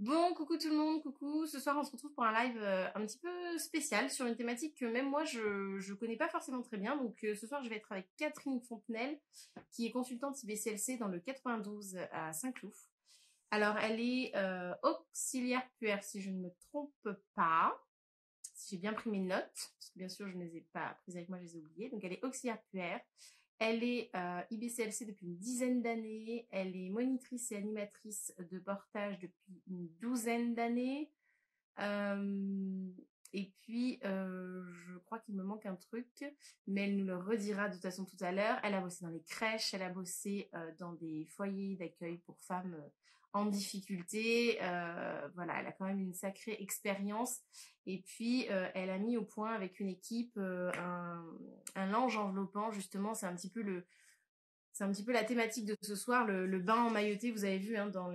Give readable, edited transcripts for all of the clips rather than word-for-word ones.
Bon, coucou tout le monde, coucou. Ce soir, on se retrouve pour un live un petit peu spécial sur une thématique que même moi, je connais pas forcément très bien. Donc, ce soir, je vais être avec Catherine Fontenelle, qui est consultante IBCLC dans le 92 à Saint-Cloud. Alors, elle est auxiliaire puère, si je ne me trompe pas. Si j'ai bien pris mes notes, parce que bien sûr, je ne les ai pas prises avec moi, je les ai oubliées. Donc, elle est auxiliaire puère. Elle est IBCLC depuis une dizaine d'années. Elle est monitrice et animatrice de portage depuis une douzaine d'années. Et puis, je crois qu'il me manque un truc, mais elle nous le redira de toute façon tout à l'heure. Elle a bossé dans les crèches, elle a bossé dans des foyers d'accueil pour femmes en difficulté. Voilà, elle a quand même une sacrée expérience. Et puis, elle a mis au point avec une équipe un linge enveloppant, justement. C'est un petit peu la thématique de ce soir, le bain emmailloté. Vous avez vu dans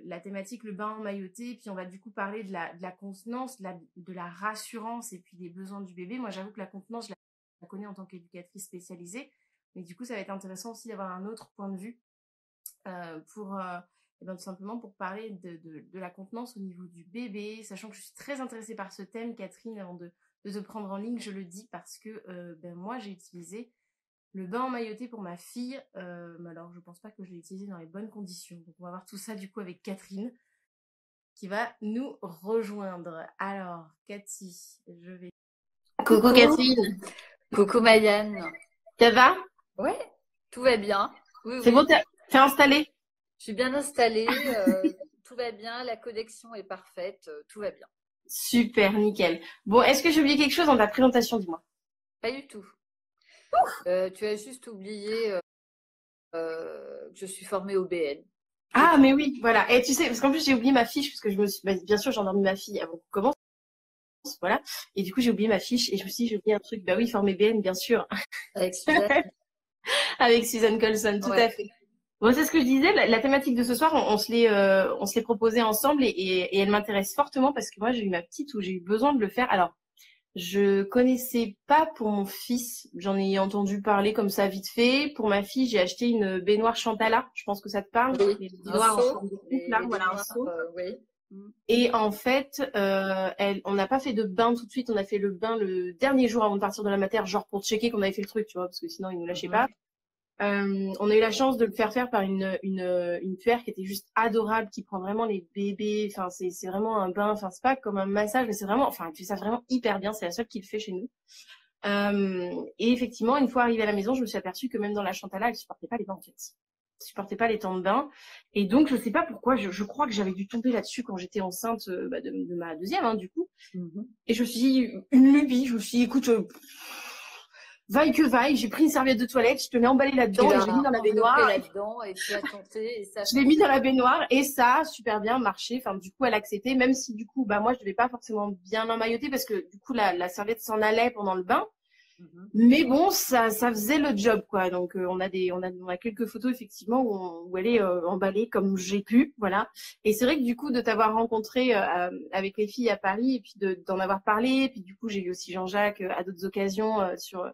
la thématique, le bain emmailloté. Et puis, on va du coup parler de la contenance, de la rassurance et puis des besoins du bébé. Moi, j'avoue que la contenance, je la connais en tant qu'éducatrice spécialisée. Mais du coup, ça va être intéressant aussi d'avoir un autre point de vue pour tout simplement pour parler de la contenance au niveau du bébé, sachant que je suis très intéressée par ce thème, Catherine, avant de te prendre en ligne, je le dis parce que moi, j'ai utilisé le bain emmailloté pour ma fille, mais alors je pense pas que je l'ai utilisé dans les bonnes conditions. Donc on va voir tout ça du coup avec Catherine qui va nous rejoindre. Alors Cathy, je vais... Coucou Catherine. Coucou Mayanne. Ça va? Ouais, tout va bien. Oui, C'est bon, t'es installée? Je suis bien installée, tout va bien, la connexion est parfaite, tout va bien. Super, nickel. Bon, est-ce que j'ai oublié quelque chose dans ta présentation, dis-moi? Pas du tout. Tu as juste oublié que je suis formée au BN. Ah, mais oui, voilà. Et tu sais, parce qu'en plus, j'ai oublié ma fiche, parce que bien sûr, j'ai endormi ma fille avant qu'on commence, voilà. Et du coup, j'ai oublié ma fiche, et je me suis dit, j'ai oublié un truc. Bah oui, formé BN, bien sûr. Avec Suzanne. Avec Susan Colson, tout à fait. Bon, c'est ce que je disais, la thématique de ce soir, on se l'est proposé ensemble, et elle m'intéresse fortement, parce que moi, j'ai eu ma petite où j'ai eu besoin de le faire. Alors, je connaissais pas pour mon fils, j'en ai entendu parler comme ça vite fait. Pour ma fille, j'ai acheté une baignoire Chantala, je pense que ça te parle. Oui, Les un baignoires en seau, forme de coupe, là, voilà, un seau. oui. Et en fait, on n'a pas fait de bain tout de suite, on a fait le bain le dernier jour avant de partir de la mater, genre pour checker qu'on avait fait le truc, tu vois, parce que sinon ils nous lâchaient pas. On a eu la chance de le faire par une puère qui était juste adorable, qui prend vraiment les bébés. Enfin, c'est vraiment un bain. Enfin, c'est pas comme un massage, mais c'est vraiment, enfin, elle fait ça vraiment hyper bien. C'est la seule qui le fait chez nous. Et effectivement, une fois arrivée à la maison, je me suis aperçue que même dans la Chantala, elle supportait pas les bains en fait. Elle supportait pas les temps de bain. Et donc, je sais pas pourquoi. Je crois que j'avais dû tomber là-dessus quand j'étais enceinte de ma deuxième, du coup. Et je me suis dit une lubie. Je me suis dit, écoute. Vaille que vaille, j'ai pris une serviette de toilette, je te l'ai emballée là-dedans et je l'ai mis dans la baignoire. Là-dedans et tu as tenté et ça. Je l'ai mis dans la baignoire et ça a super bien marché. Enfin, du coup, elle a accepté, même si du coup, moi, je devais pas forcément bien l'emmailloter parce que du coup, la serviette s'en allait pendant le bain. Mais bon, ça faisait le job, quoi. Donc, on a quelques photos effectivement où elle est emballée comme j'ai pu, voilà. Et c'est vrai que du coup, de t'avoir rencontré avec les filles à Paris et puis d'en avoir parlé, et puis du coup, j'ai vu aussi Jean-Jacques à d'autres occasions sur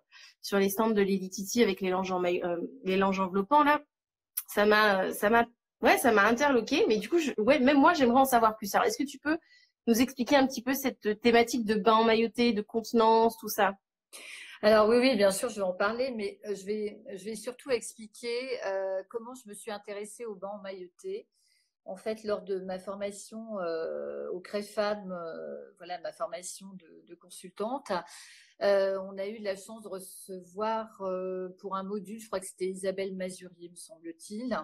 les stands de Lily Titi avec les langes enveloppants là. Ça m'a interloqué. Mais du coup, même moi, j'aimerais en savoir plus. Alors, est-ce que tu peux nous expliquer un petit peu cette thématique de bain emmailloté, de contenance, tout ça? Alors oui, bien sûr, je vais en parler, mais je vais surtout expliquer comment je me suis intéressée au bain emmailloté. En fait, lors de ma formation au CREFAM, voilà, ma formation de consultante, on a eu la chance de recevoir pour un module, je crois que c'était Isabelle Mazurier, me semble-t-il,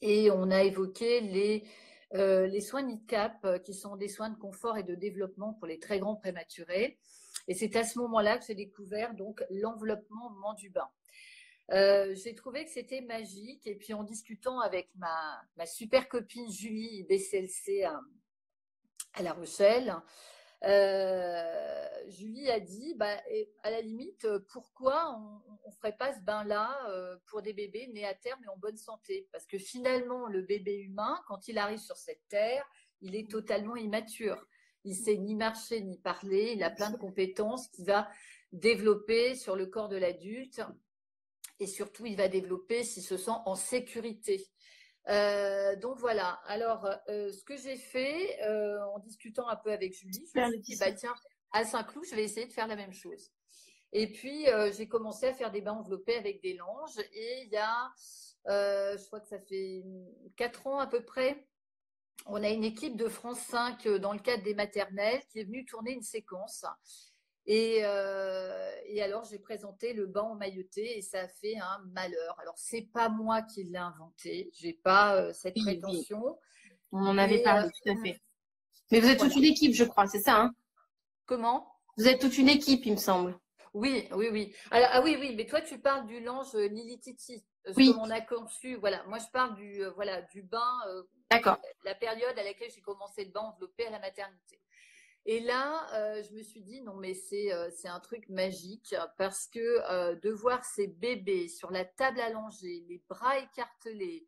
et on a évoqué les soins NIDCAP, qui sont des soins de confort et de développement pour les très grands prématurés. Et c'est à ce moment-là que j'ai découvert donc l'enveloppement au moment du bain. J'ai trouvé que c'était magique. Et puis en discutant avec ma super copine Julie BCLC à La Rochelle, Julie a dit, à la limite, pourquoi on ne ferait pas ce bain-là pour des bébés nés à terme et en bonne santé? Parce que finalement, le bébé humain, quand il arrive sur cette terre, il est totalement immature. Il ne sait ni marcher ni parler. Il a plein de compétences qu'il va développer sur le corps de l'adulte. Et surtout, il va développer s'il se sent en sécurité. Donc voilà. Alors, ce que j'ai fait en discutant un peu avec Julie, je me Super, suis dit, bah Laetitia. tiens, à Saint-Cloud, je vais essayer de faire la même chose. Et puis, j'ai commencé à faire des bains enveloppés avec des langes. Et il y a, je crois que ça fait 4 ans à peu près, on a une équipe de France 5 dans le cadre des maternelles qui est venue tourner une séquence. Et alors, j'ai présenté le bain emmailloté et ça a fait un malheur. Alors, c'est pas moi qui l'ai inventé, j'ai pas cette Oui, oui, prétention, on en avait mais parlé, tout à fait. Mais vous êtes toute voilà. une équipe, je crois, c'est ça, hein? Comment? Vous êtes toute une équipe, il me semble. Oui, oui, oui. Alors, ah oui, oui, mais toi, tu parles du linge Lily Titi, comme Oui, on a conçu. Voilà, moi, je parle voilà, du bain, d'accord. la période à laquelle j'ai commencé le bain enveloppé à la maternité. Et là, je me suis dit, non, mais c'est un truc magique parce que de voir ces bébés sur la table allongée, les bras écartelés,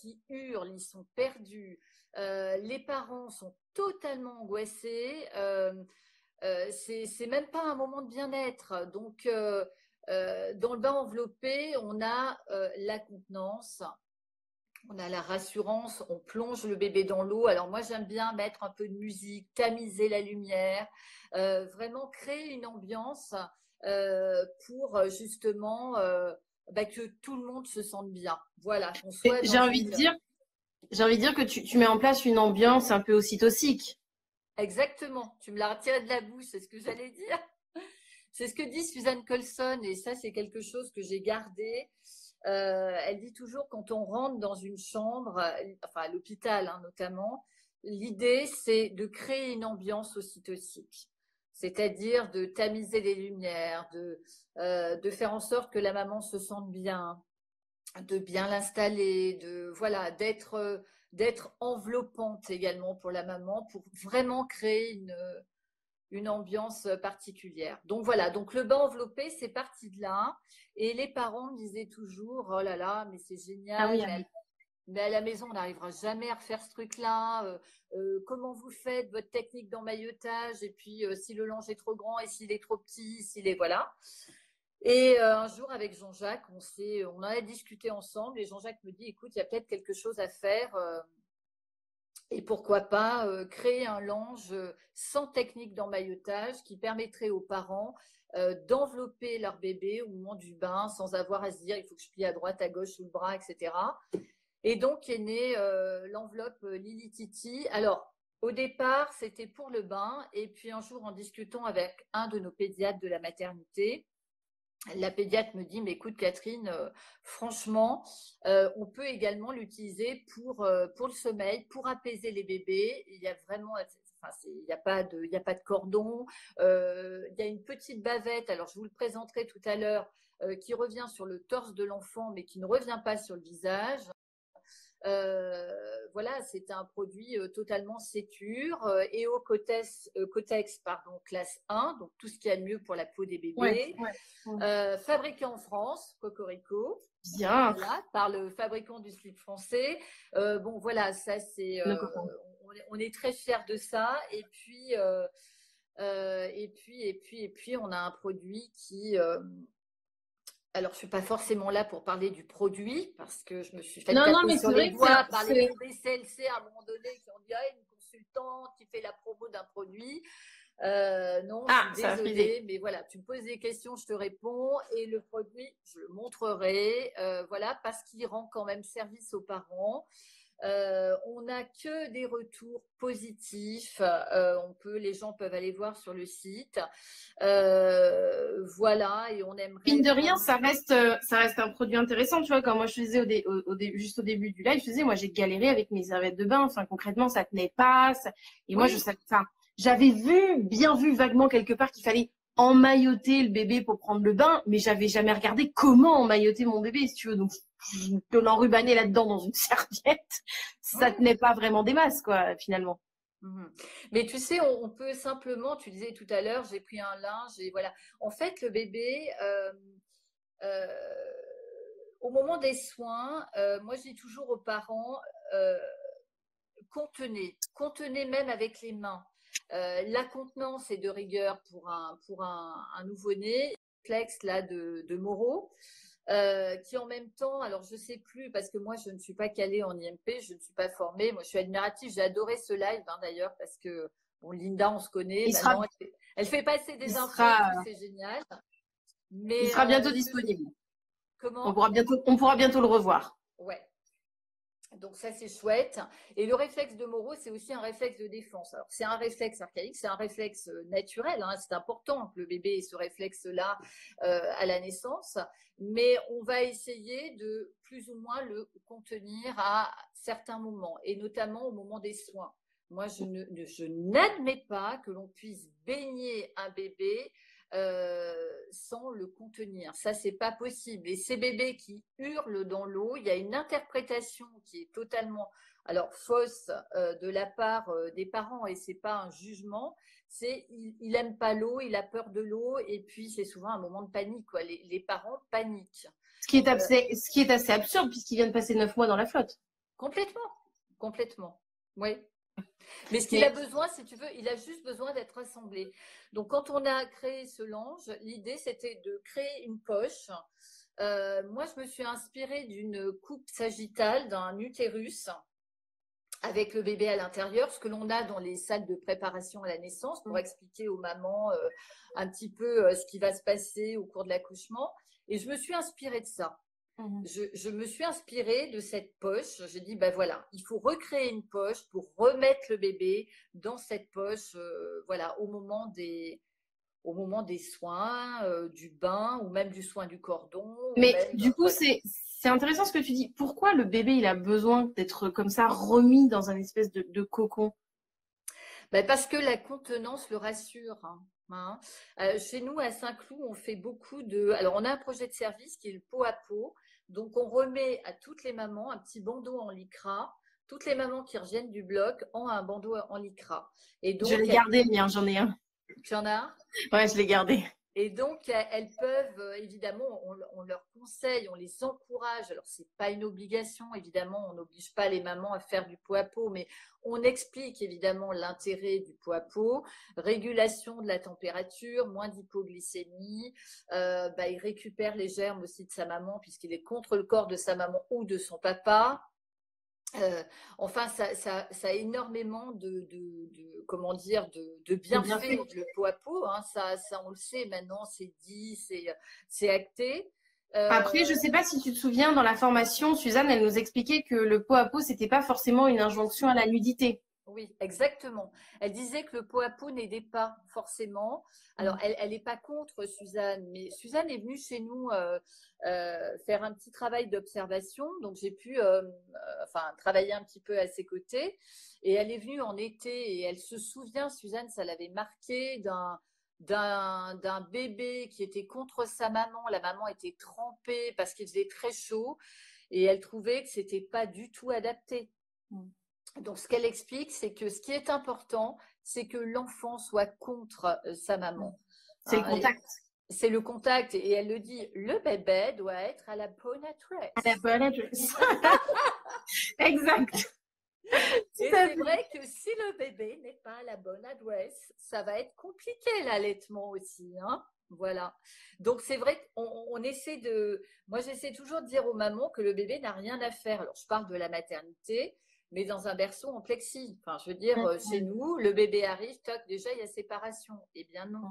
qui hurlent, ils sont perdus, les parents sont totalement angoissés, c'est même pas un moment de bien-être. Donc, dans le bain enveloppé, on a la contenance, on a la rassurance, on plonge le bébé dans l'eau. Alors moi, j'aime bien mettre un peu de musique, tamiser la lumière, vraiment créer une ambiance pour justement que tout le monde se sente bien. Voilà, qu'on Et soit dans une... j'ai envie de dire que tu mets en place une ambiance un peu ocytocique. Exactement, tu me l'as retiré de la bouche, c'est ce que j'allais dire. C'est ce que dit Suzanne Colson et ça, c'est quelque chose que j'ai gardé. Elle dit toujours quand on rentre dans une chambre, enfin à l'hôpital hein, notamment, l'idée c'est de créer une ambiance ocytocique, c'est-à-dire de tamiser les lumières, de faire en sorte que la maman se sente bien, de bien l'installer, de voilà, d'être enveloppante également pour la maman, pour vraiment créer une ambiance particulière. Donc voilà, donc le bain enveloppé, c'est parti de là. Et les parents me disaient toujours, oh là là, mais c'est Ah génial, oui, ah oui. mais à la maison, on n'arrivera jamais à refaire ce truc-là. Comment vous faites votre technique d'emmaillotage? Et puis, si le linge est trop grand et s'il est trop petit, s'il est... Voilà. Et un jour, avec Jean-Jacques, on en a discuté ensemble et Jean-Jacques me dit, écoute, il y a peut-être quelque chose à faire. Et pourquoi pas créer un linge sans technique d'emmaillotage qui permettrait aux parents d'envelopper leur bébé au moment du bain sans avoir à se dire il faut que je plie à droite, à gauche, sous le bras, etc. Et donc est née l'enveloppe Lily Titi. Alors, au départ, c'était pour le bain. Et puis un jour, en discutant avec un de nos pédiatres de la maternité, la pédiatre me dit, mais écoute Catherine, franchement, on peut également l'utiliser pour le sommeil, pour apaiser les bébés. Il y a vraiment, enfin, il y a pas de cordon. Il y a une petite bavette. Alors je vous le présenterai tout à l'heure, qui revient sur le torse de l'enfant, mais qui ne revient pas sur le visage. Voilà, c'est un produit totalement sécure, EO Cotex, pardon, classe 1, donc tout ce qu'il y a de mieux pour la peau des Ouais, bébés. ouais. Ouais. Fabriqué en France, Cocorico, Bien. voilà, par le fabricant du slip français. Bon, voilà, ça c'est, Le copain. on est très fiers de ça. Et puis, on a un produit qui, alors, je suis pas forcément là pour parler du produit parce que je me suis fait Non, non, taper mais sur c'est les vrai que c'est doigts par les c'est- fonds des CLC à un moment donné qui ont dit ah, une consultante qui fait la promo d'un produit. Non, je Ah, suis ça va friser. désolée, mais voilà, tu me poses des questions, je te réponds et le produit, je le montrerai, voilà, parce qu'il rend quand même service aux parents. On n'a que des retours positifs. Les gens peuvent aller voir sur le site. Voilà, et on Mine aimerait de rien, vraiment. ça reste un produit intéressant, tu vois. Quand moi je faisais juste au début du live, je faisais, moi j'ai galéré avec mes serviettes de bain. Enfin, concrètement, ça tenait pas. Et moi, Oui, enfin, j'avais bien vu vaguement quelque part qu'il fallait emmailloter le bébé pour prendre le bain, mais j'avais jamais regardé comment emmailloter mon bébé, si tu veux. Donc, je l'enrubanner là-dedans dans une serviette, ça oui. tenait pas vraiment des masses, quoi, finalement. Mhm. Mais tu sais, on peut simplement, tu disais tout à l'heure, j'ai pris un linge et voilà. En fait, le bébé, euh, au moment des soins, moi je dis toujours aux parents, euh, contenez même avec les mains. La contenance est de rigueur pour un nouveau-né, complexe là de Moreau. qui en même temps, alors je sais plus, parce que moi je ne suis pas calée en IMP, je ne suis pas formée, moi je suis admirative, j'ai adoré ce live d'ailleurs, parce que bon, Linda, on se connaît, maintenant elle fait passer des infos et tout, c'est génial. Il sera bientôt disponible. Comment? On pourra bientôt le revoir. Ouais. Donc ça, c'est chouette. Et le réflexe de Moreau, c'est aussi un réflexe de défense. Alors, c'est un réflexe archaïque, c'est un réflexe naturel. Hein. C'est important que le bébé ait ce réflexe-là à la naissance. Mais on va essayer de plus ou moins le contenir à certains moments, et notamment au moment des soins. Moi, je n'admets pas que l'on puisse baigner un bébé sans le contenir. Ça, c'est pas possible. Et ces bébés qui hurlent dans l'eau, il y a une interprétation qui est totalement fausse de la part des parents, et c'est pas un jugement. C'est il aime pas l'eau, il a peur de l'eau, et puis c'est souvent un moment de panique, quoi. Les parents paniquent. Ce qui est assez absurde, puisqu'il vient de passer 9 mois dans la flotte. Complètement. Oui. Mais ce qu'il a besoin, si tu veux, il a juste besoin d'être assemblé. Donc, quand on a créé ce linge, l'idée, c'était de créer une poche. Moi, je me suis inspirée d'une coupe sagittale, d'un utérus, avec le bébé à l'intérieur, ce que l'on a dans les salles de préparation à la naissance, pour expliquer aux mamans un petit peu ce qui va se passer au cours de l'accouchement. Et je me suis inspirée de ça. Je me suis inspirée de cette poche. J'ai dit, ben voilà, il faut recréer une poche pour remettre le bébé dans cette poche, au moment des soins, du bain, ou même du soin du cordon. Mais du coup, c'est intéressant ce que tu dis. Pourquoi le bébé, il a besoin d'être comme ça, remis dans un espèce de cocon? Ben parce que la contenance le rassure. Hein. Chez nous, à Saint-Cloud, on fait beaucoup de... Alors, on a un projet de service qui est le pot à pot. Donc, on remet à toutes les mamans un petit bandeau en lycra. Toutes les mamans qui reviennent du bloc ont un bandeau en lycra. Et donc, je l'ai gardé, le mien, j'en ai un. Tu en as un? Ouais, je l'ai gardé. Et donc, elles peuvent, évidemment, on leur conseille, on les encourage. Alors, c'est pas une obligation, évidemment, on n'oblige pas les mamans à faire du pot à pot, mais on explique évidemment l'intérêt du pot à pot, régulation de la température, moins d'hypoglycémie. Il récupère les germes aussi de sa maman, puisqu'il est contre le corps de sa maman ou de son papa. Enfin, ça a énormément de bienfaits, le pot à pot. Hein, ça, on le sait maintenant, c'est dit, c'est acté. Après, je ne sais pas si tu te souviens, dans la formation, Suzanne, elle nous expliquait que le pot à pot, c'était pas forcément une injonction à la nudité. Oui, exactement. Elle disait que le pot à pot n'aidait pas forcément. Alors, elle n'est pas contre Suzanne, mais Suzanne est venue chez nous faire un petit travail d'observation. Donc, j'ai pu travailler un petit peu à ses côtés. Et elle est venue en été, et elle se souvient, Suzanne, ça l'avait marqué, d'un bébé qui était contre sa maman. La maman était trempée parce qu'il faisait très chaud, et elle trouvait que c'était pas du tout adapté. Donc, ce qu'elle explique, c'est que ce qui est important, c'est que l'enfant soit contre sa maman. C'est le contact. C'est le contact. Et elle le dit, le bébé doit être à la bonne adresse. À la bonne adresse. Exact. Et c'est vrai que si le bébé n'est pas à la bonne adresse, ça va être compliqué l'allaitement aussi. Hein. Voilà. Donc, c'est vrai qu'on essaie moi, j'essaie toujours de dire aux mamans que le bébé n'a rien à faire. Alors, je parle de la maternité, mais dans un berceau en plexi. Enfin, je veux dire, chez nous, le bébé arrive, toc, déjà, il y a séparation. Eh bien, non.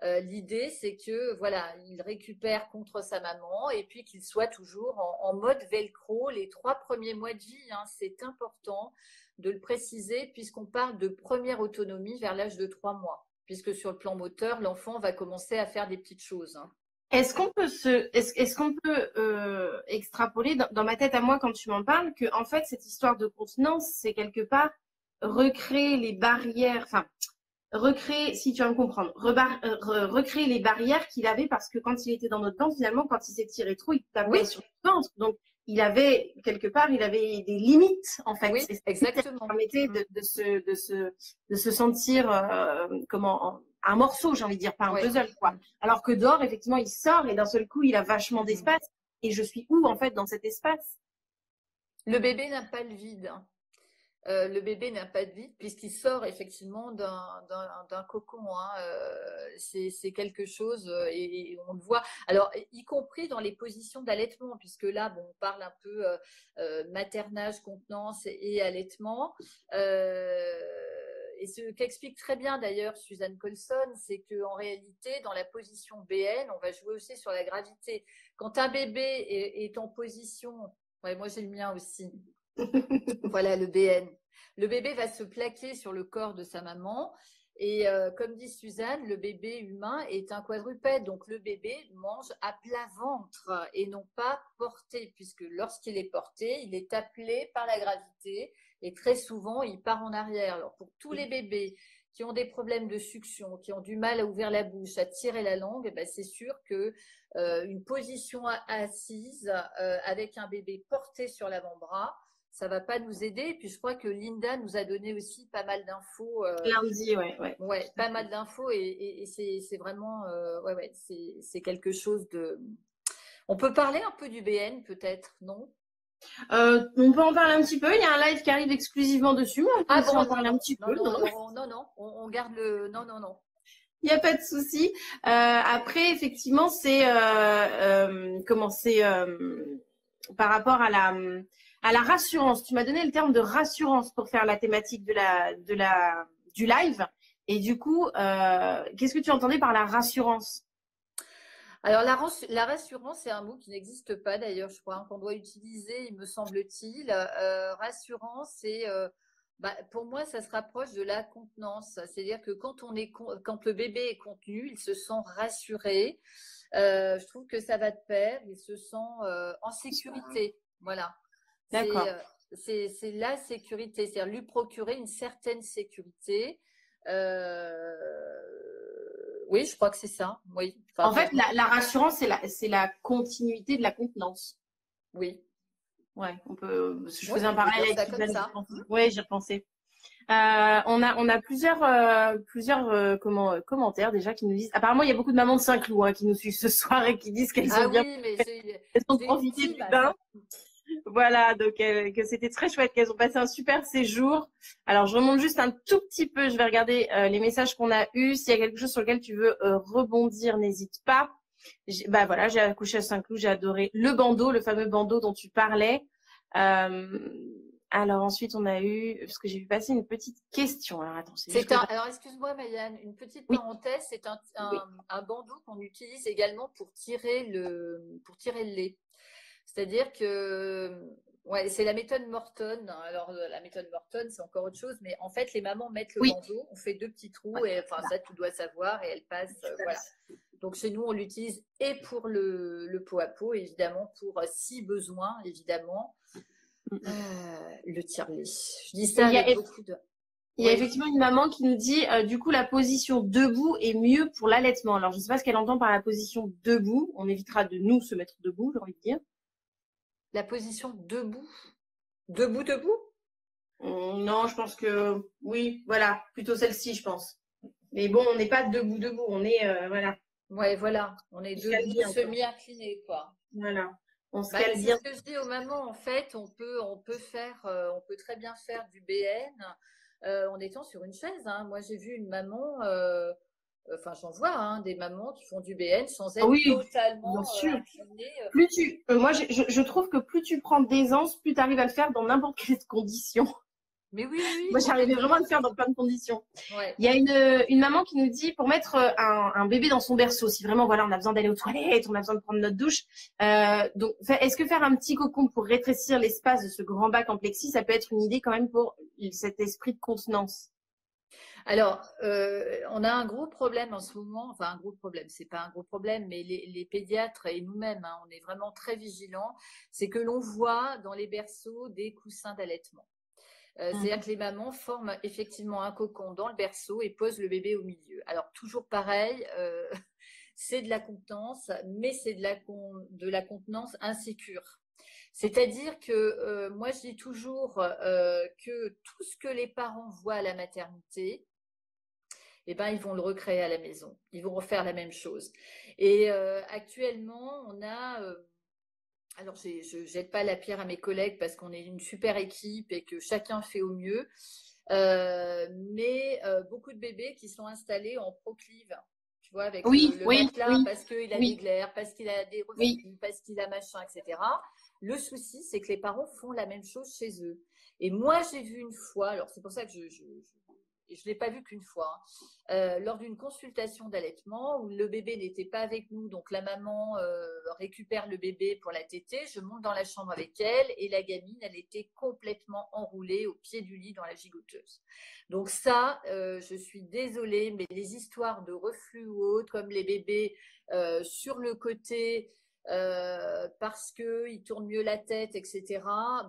L'idée, c'est que, voilà, il récupère contre sa maman, et puis qu'il soit toujours en mode velcro les 3 premiers mois de vie. Hein. C'est important de le préciser, puisqu'on parle de première autonomie vers l'âge de 3 mois. Puisque sur le plan moteur, l'enfant va commencer à faire des petites choses. Hein. Est-ce qu'on peut extrapoler dans ma tête à moi, quand tu m'en parles, que en fait cette histoire de continence, c'est quelque part recréer les barrières, enfin recréer, si tu vas me comprendre, recréer les barrières qu'il avait, parce que quand il était dans notre ventre, finalement, quand il s'est tiré trop, il tapait sur le ventre. Donc il avait quelque part, il avait des limites en fait. Oui, exactement. Ça permettait de se sentir un morceau, j'ai envie de dire, pas un puzzle, quoi. Alors que dehors, effectivement, il sort, et d'un seul coup, il a vachement d'espace. Et je suis où, en fait, dans cet espace? Le bébé n'a pas le vide. le bébé n'a pas de vide puisqu'il sort effectivement d'un cocon. Hein. C'est quelque chose et on le voit. Alors, y compris dans les positions d'allaitement, puisque là, bon, on parle un peu maternage, contenance et allaitement. Et ce qu'explique très bien d'ailleurs Suzanne Colson, c'est qu'en réalité, dans la position BN, on va jouer aussi sur la gravité. Quand un bébé est en position, ouais, moi j'ai le mien aussi. Voilà le BN. Le bébé va se plaquer sur le corps de sa maman et comme dit Suzanne, le bébé humain est un quadrupède, donc le bébé mange à plat ventre et non pas porté, puisque lorsqu'il est porté, il est appelé par la gravité et très souvent il part en arrière. Alors pour tous les bébés qui ont des problèmes de succion, qui ont du mal à ouvrir la bouche, à tirer la langue, ben c'est sûr que une position assise avec un bébé porté sur l'avant-bras, ça va pas nous aider. Et puis je crois que Linda nous a donné aussi pas mal d'infos. Lundi, ouais. Ouais, pas mal d'infos et c'est vraiment, ouais, c'est quelque chose de. On peut parler un peu du BN peut-être, non? On peut en parler un petit peu. Il y a un live qui arrive exclusivement dessus, mais on peut aussi en parler un petit peu. Non, on garde le. Non. Il n'y a pas de souci. Après, effectivement, c'est comment c'est par rapport à la rassurance. Tu m'as donné le terme de rassurance pour faire la thématique du live. Et du coup, qu'est-ce que tu entendais par la rassurance? Alors, la rassurance, c'est un mot qui n'existe pas d'ailleurs, je crois, qu'on doit utiliser, il me semble-t-il. Rassurance, c'est, pour moi, ça se rapproche de la contenance. C'est-à-dire que quand le bébé est contenu, il se sent rassuré. Je trouve que ça va de pair, il se sent en sécurité. Voilà. D'accord. C'est la sécurité, c'est-à-dire lui procurer une certaine sécurité. Oui, je crois que c'est ça. Oui. Enfin, en fait, la rassurance, c'est la continuité de la contenance. Oui. Ouais, on peut. Je faisais un parallèle avec comme ça. Oui, j'ai repensé. On a plusieurs commentaires déjà qui nous disent. Apparemment, il y a beaucoup de mamans de Saint-Cloud qui nous suivent ce soir et qui disent qu'elles ont bien. Elles ont profité du bain. Voilà, donc que c'était très chouette, qu'elles ont passé un super séjour. Alors, je remonte juste un tout petit peu. Je vais regarder les messages qu'on a eus. S'il y a quelque chose sur lequel tu veux rebondir, n'hésite pas. Voilà, j'ai accouché à Saint-Cloud, j'ai adoré le bandeau, le fameux bandeau dont tu parlais. Alors ensuite, on a eu, parce que j'ai vu passer une petite question. Alors attends, alors excuse-moi, Maïane, une petite parenthèse. C'est un bandeau qu'on utilise également pour tirer le lait. C'est-à-dire que ouais, c'est la méthode Morton. Alors la méthode Morton, c'est encore autre chose, mais en fait, les mamans mettent le bandeau, on fait 2 petits trous et enfin ça, tu dois savoir et elle passe. Voilà. Donc chez nous, on l'utilise et pour le pot à pot, évidemment, pour si besoin, évidemment, le tire-lait. Je dis ça avec beaucoup de. Il y a effectivement une maman qui nous dit, du coup, la position debout est mieux pour l'allaitement. Alors, je ne sais pas ce qu'elle entend par la position debout. On évitera de nous se mettre debout, j'ai envie de dire. La position debout. Debout. Non, je pense que oui, voilà, plutôt celle-ci, je pense. Mais bon, on n'est pas debout, on est voilà. Ouais, voilà, on est debout, semi-incliné, quoi. Voilà, on se cale bien. C'est ce que je dis aux mamans, en fait, on peut très bien faire du BN en étant sur une chaise. Hein. Moi, j'ai vu une maman. Enfin, j'en vois des mamans qui font du BN sans être totalement inclinées. Moi, je trouve que plus tu prends d'aisance, plus tu arrives à le faire dans n'importe quelle condition. Mais oui. Moi, j'arrivais vraiment à le faire dans plein de conditions. Ouais. Il y a une maman qui nous dit, pour mettre un bébé dans son berceau, si vraiment, voilà, on a besoin d'aller aux toilettes, on a besoin de prendre notre douche. Donc, est-ce que faire un petit cocon pour rétrécir l'espace de ce grand bac en plexi, ça peut être une idée quand même pour cet esprit de contenance? Alors, on a un gros problème en ce moment. Enfin, un gros problème, c'est pas un gros problème, mais les pédiatres et nous-mêmes, on est vraiment très vigilants. C'est que l'on voit dans les berceaux des coussins d'allaitement. C'est-à-dire que les mamans forment effectivement un cocon dans le berceau et posent le bébé au milieu. Alors, toujours pareil, c'est de la contenance, mais c'est de la contenance insécure. C'est-à-dire que moi, je dis toujours que tout ce que les parents voient à la maternité, ils vont le recréer à la maison. Ils vont refaire la même chose. Et actuellement, on a Alors, je jette pas la pierre à mes collègues parce qu'on est une super équipe et que chacun fait au mieux. Mais beaucoup de bébés qui sont installés en proclive, tu vois, avec Oui, le oui, matelas oui, parce qu'il a des oui, glaires, parce qu'il a des oui. reflux, parce qu'il a machin, etc. Le souci, c'est que les parents font la même chose chez eux. Et moi, j'ai vu une fois, alors c'est pour ça que je l'ai pas vu qu'une fois, hein, lors d'une consultation d'allaitement où le bébé n'était pas avec nous, donc la maman récupère le bébé pour la tétée, je monte dans la chambre avec elle et la gamine, elle était complètement enroulée au pied du lit dans la gigoteuse. Donc ça, je suis désolée, mais les histoires de reflux ou autres, comme les bébés sur le côté parce qu'ils tournent mieux la tête, etc.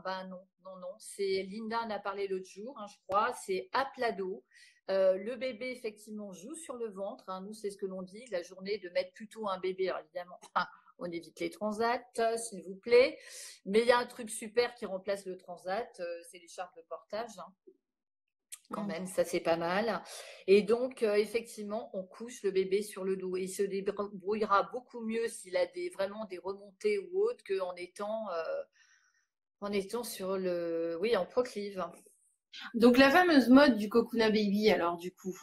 Ben non, non, non. C'est Linda en a parlé l'autre jour, hein, je crois. C'est à plat dos. Le bébé effectivement joue sur le ventre. Hein. Nous, c'est ce que l'on dit la journée de mettre plutôt un bébé. Alors évidemment, on évite les transats, s'il vous plaît. Mais il y a un truc super qui remplace le transat, c'est l'écharpe de portage. Hein. Quand même, ça c'est pas mal. Et donc, effectivement, on couche le bébé sur le dos. Il se débrouillera beaucoup mieux s'il a vraiment des remontées ou autres en étant sur oui, en proclive. Donc la fameuse mode du Kokuna Baby, alors du coup.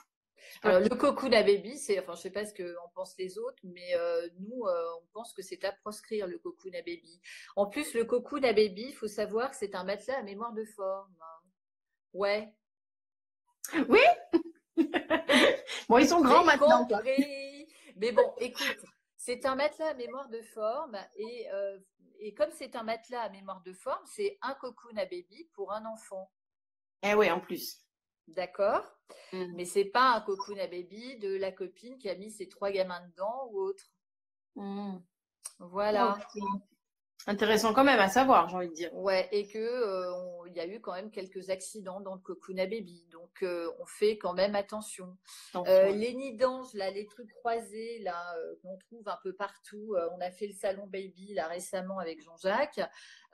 Alors, le cocoon à baby, enfin, je sais pas ce qu'en pensent les autres, mais nous, on pense que c'est à proscrire le cocoon à baby. En plus, le cocoon à baby, il faut savoir que c'est un matelas à mémoire de forme. Ouais. Oui. Bon, ils sont grands J'ai maintenant, quoi. compris. Mais bon, écoute, c'est un matelas à mémoire de forme et comme c'est un matelas à mémoire de forme, c'est un cocoon à baby pour un enfant. Eh ouais, en plus. D'accord? Mais c'est pas un cocoon à baby de la copine qui a mis ses 3 gamins dedans ou autre. Voilà. Ok. Intéressant quand même à savoir, j'ai envie de dire. Ouais, et que il y a eu quand même quelques accidents dans le cocoon à baby, donc on fait quand même attention. Les nids d'anges, là, les trucs croisés, là, qu'on trouve un peu partout. On a fait le salon baby là récemment avec Jean-Jacques.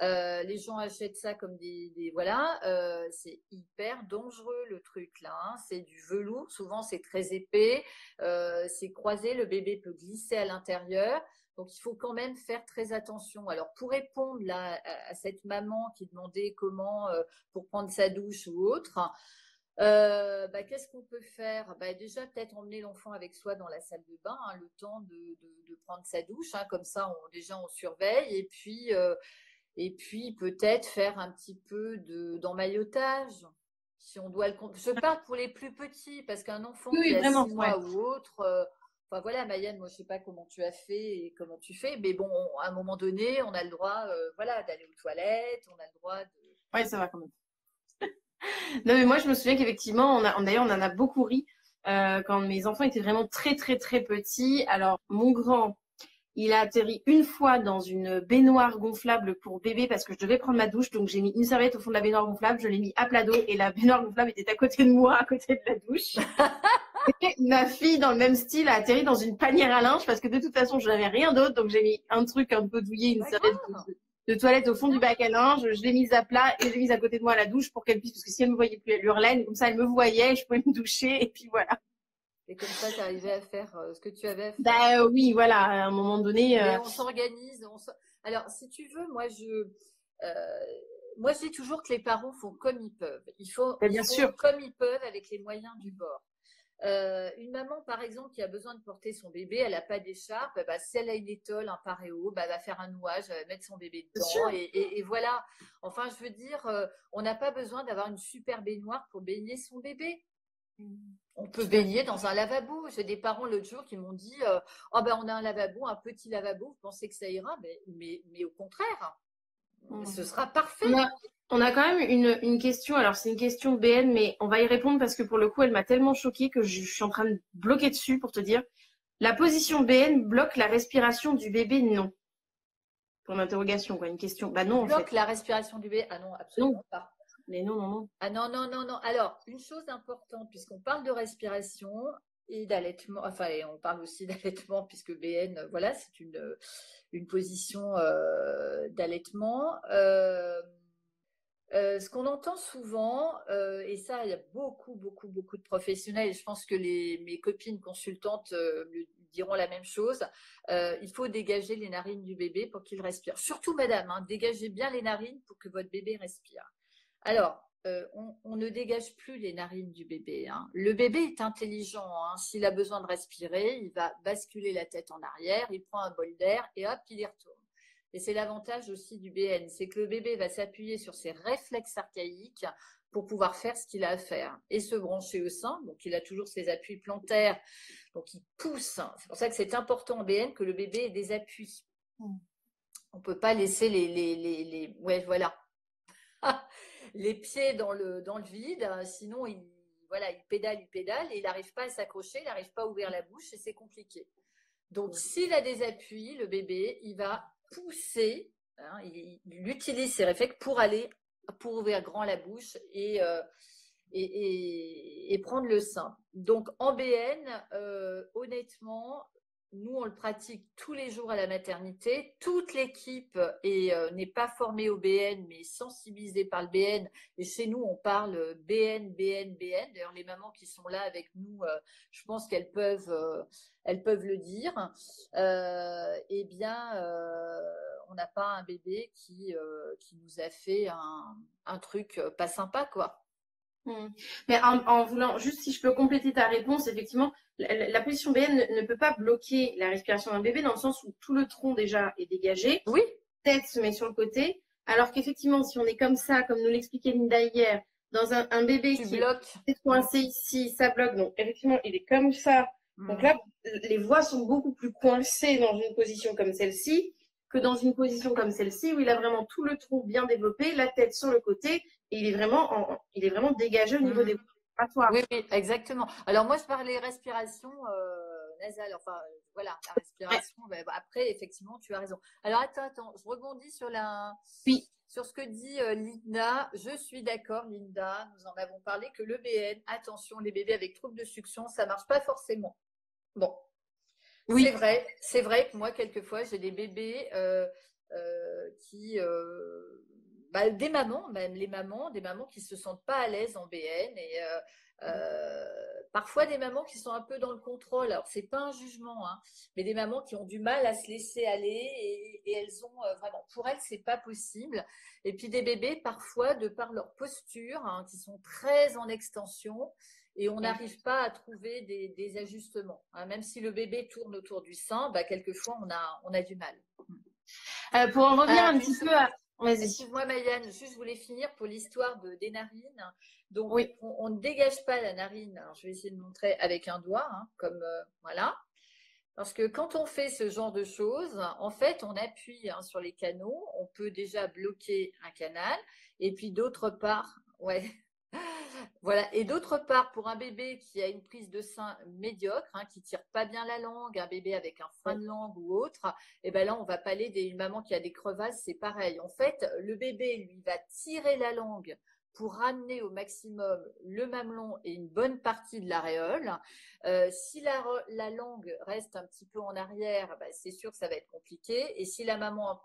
Les gens achètent ça comme voilà. C'est hyper dangereux le truc là. Hein. C'est du velours, souvent c'est très épais. C'est croisé, le bébé peut glisser à l'intérieur. Donc, il faut quand même faire très attention. Alors, pour répondre là, à cette maman qui demandait comment pour prendre sa douche ou autre, qu'est-ce qu'on peut faire? Déjà, peut-être emmener l'enfant avec soi dans la salle de bain, hein, le temps de prendre sa douche. Hein, comme ça, déjà, on surveille. Et puis peut-être faire un petit peu d'emmaillotage. Si on doit je parle pour les plus petits, parce qu'un enfant Oui, qui oui, a vraiment, 6 ouais. mois ou autre, enfin voilà, Mayenne, moi je sais pas comment tu as fait et comment tu fais, mais bon, à un moment donné, on a le droit, voilà, d'aller aux toilettes, on a le droit de. Ouais, ça va quand même. Non, mais moi, je me souviens qu'effectivement, d'ailleurs, on en a beaucoup ri quand mes enfants étaient vraiment très, très, très petits. Alors, mon grand, il a atterri une fois dans une baignoire gonflable pour bébé parce que je devais prendre ma douche. Donc, j'ai mis une serviette au fond de la baignoire gonflable, je l'ai mis à plat d'eau et la baignoire gonflable était à côté de moi, à côté de la douche. Et ma fille, dans le même style, a atterri dans une panière à linge parce que de toute façon, je n'avais rien d'autre. Donc, j'ai mis un truc un peu douillé, une serviette de toilette au fond du bac à linge. Je l'ai mise à plat et je l'ai mise à côté de moi à la douche pour qu'elle puisse, parce que si elle me voyait plus, elle hurlait. Comme ça, elle me voyait, je pouvais me doucher et puis voilà. Et comme ça, tu arrivais à faire ce que tu avais à faire. Bah oui, voilà, à un moment donné. Mais on s'organise. Alors, si tu veux, moi, je dis toujours que les parents font comme ils peuvent. Ils font comme ils peuvent avec les moyens du bord. Une maman, par exemple, qui a besoin de porter son bébé, elle n'a pas d'écharpe, si elle a une étole, un paréo, elle va faire un nouage, elle va mettre son bébé dedans, et voilà. Enfin, je veux dire, on n'a pas besoin d'avoir une super baignoire pour baigner son bébé. On peut baigner dans un lavabo. J'ai des parents l'autre jour qui m'ont dit on a un lavabo, un petit lavabo, vous pensez que ça ira? Mais au contraire, ce sera parfait. On a quand même une question. Alors, c'est une question BN, mais on va y répondre parce que pour le coup, elle m'a tellement choquée que je suis en train de bloquer dessus pour te dire. La position BN bloque la respiration du bébé? Non. Pour l'interrogation, quoi. Une question. Bah non, en fait. Bloque la respiration du bébé? Ah non, absolument pas. Mais non, non, non. Ah non, non, non, non. Alors, une chose importante, puisqu'on parle de respiration et d'allaitement, enfin, et on parle aussi d'allaitement, puisque BN, voilà, c'est une position d'allaitement. Ce qu'on entend souvent, et ça, il y a beaucoup, beaucoup, beaucoup de professionnels, et je pense que mes copines consultantes diront la même chose. Il faut dégager les narines du bébé pour qu'il respire. Surtout, madame, hein, dégagez bien les narines pour que votre bébé respire. Alors, on ne dégage plus les narines du bébé, hein. Le bébé est intelligent, hein. S'il a besoin de respirer, il va basculer la tête en arrière, il prend un bol d'air et hop, il y retourne. Et c'est l'avantage aussi du BN, c'est que le bébé va s'appuyer sur ses réflexes archaïques pour pouvoir faire ce qu'il a à faire et se brancher au sein. Donc, il a toujours ses appuis plantaires, donc il pousse. C'est pour ça que c'est important en BN que le bébé ait des appuis. On ne peut pas laisser ouais, voilà. les pieds dans le vide, sinon il pédale et il n'arrive pas à s'accrocher, il n'arrive pas à ouvrir la bouche et c'est compliqué. Donc s'il a des appuis, le bébé, il va pousser, hein, il utilise ses réflexes pour ouvrir grand la bouche et prendre le sein. Donc en BN, honnêtement, nous, on le pratique tous les jours à la maternité. Toute l'équipe n'est pas formée au BN, mais sensibilisée par le BN. Et chez nous, on parle BN, BN, BN. D'ailleurs, les mamans qui sont là avec nous, je pense qu'elles peuvent le dire. On n'a pas un bébé qui nous a fait un truc pas sympa, quoi. Mais en voulant, juste si je peux compléter ta réponse, effectivement, la position BN ne peut pas bloquer la respiration d'un bébé dans le sens où tout le tronc déjà est dégagé, oui. Tête se met sur le côté, alors qu'effectivement, si on est comme ça, comme nous l'expliquait Linda hier, dans un bébé qui est coincé ici, ça bloque, donc effectivement, il est comme ça. Donc là, les voix sont beaucoup plus coincées dans une position comme celle-ci que dans une position comme celle-ci où il a vraiment tout le tronc bien développé, la tête sur le côté et il est vraiment dégagé au niveau des voies respiratoires. Oui, exactement. Alors moi, je parlais respiration nasale, enfin voilà, la respiration. Ouais. Après, effectivement, tu as raison. Alors attends, je rebondis sur sur ce que dit Linda. Je suis d'accord, Linda, nous en avons parlé que le BN, attention, les bébés avec troubles de succion, ça marche pas forcément. Bon. Oui. C'est vrai que moi, quelquefois, j'ai des bébés qui… des mamans, même des mamans qui se sentent pas à l'aise en BN et parfois des mamans qui sont un peu dans le contrôle. Alors c'est pas un jugement, hein, mais des mamans qui ont du mal à se laisser aller et elles ont vraiment, pour elles c'est pas possible. Et puis des bébés parfois de par leur posture, hein, qui sont très en extension. Et on n'arrive pas à trouver des ajustements, hein. Même si le bébé tourne autour du sein, quelquefois on a du mal. Pour en revenir un petit peu à… Vas-y. Excuse-moi, Maïane, juste je voulais finir pour l'histoire des narines. Donc, on ne dégage pas la narine. Alors, je vais essayer de montrer avec un doigt, hein, comme voilà. Parce que quand on fait ce genre de choses, en fait, on appuie sur les canaux. On peut déjà bloquer un canal. Et puis, d'autre part, voilà. Et d'autre part, pour un bébé qui a une prise de sein médiocre, hein, qui tire pas bien la langue, un bébé avec un frein de langue ou autre, et ben là, on va parler d'une maman qui a des crevasses, c'est pareil. En fait, le bébé, lui, va tirer la langue pour ramener au maximum le mamelon et une bonne partie de l'aréole. Si la langue reste un petit peu en arrière, c'est sûr que ça va être compliqué. Et si la maman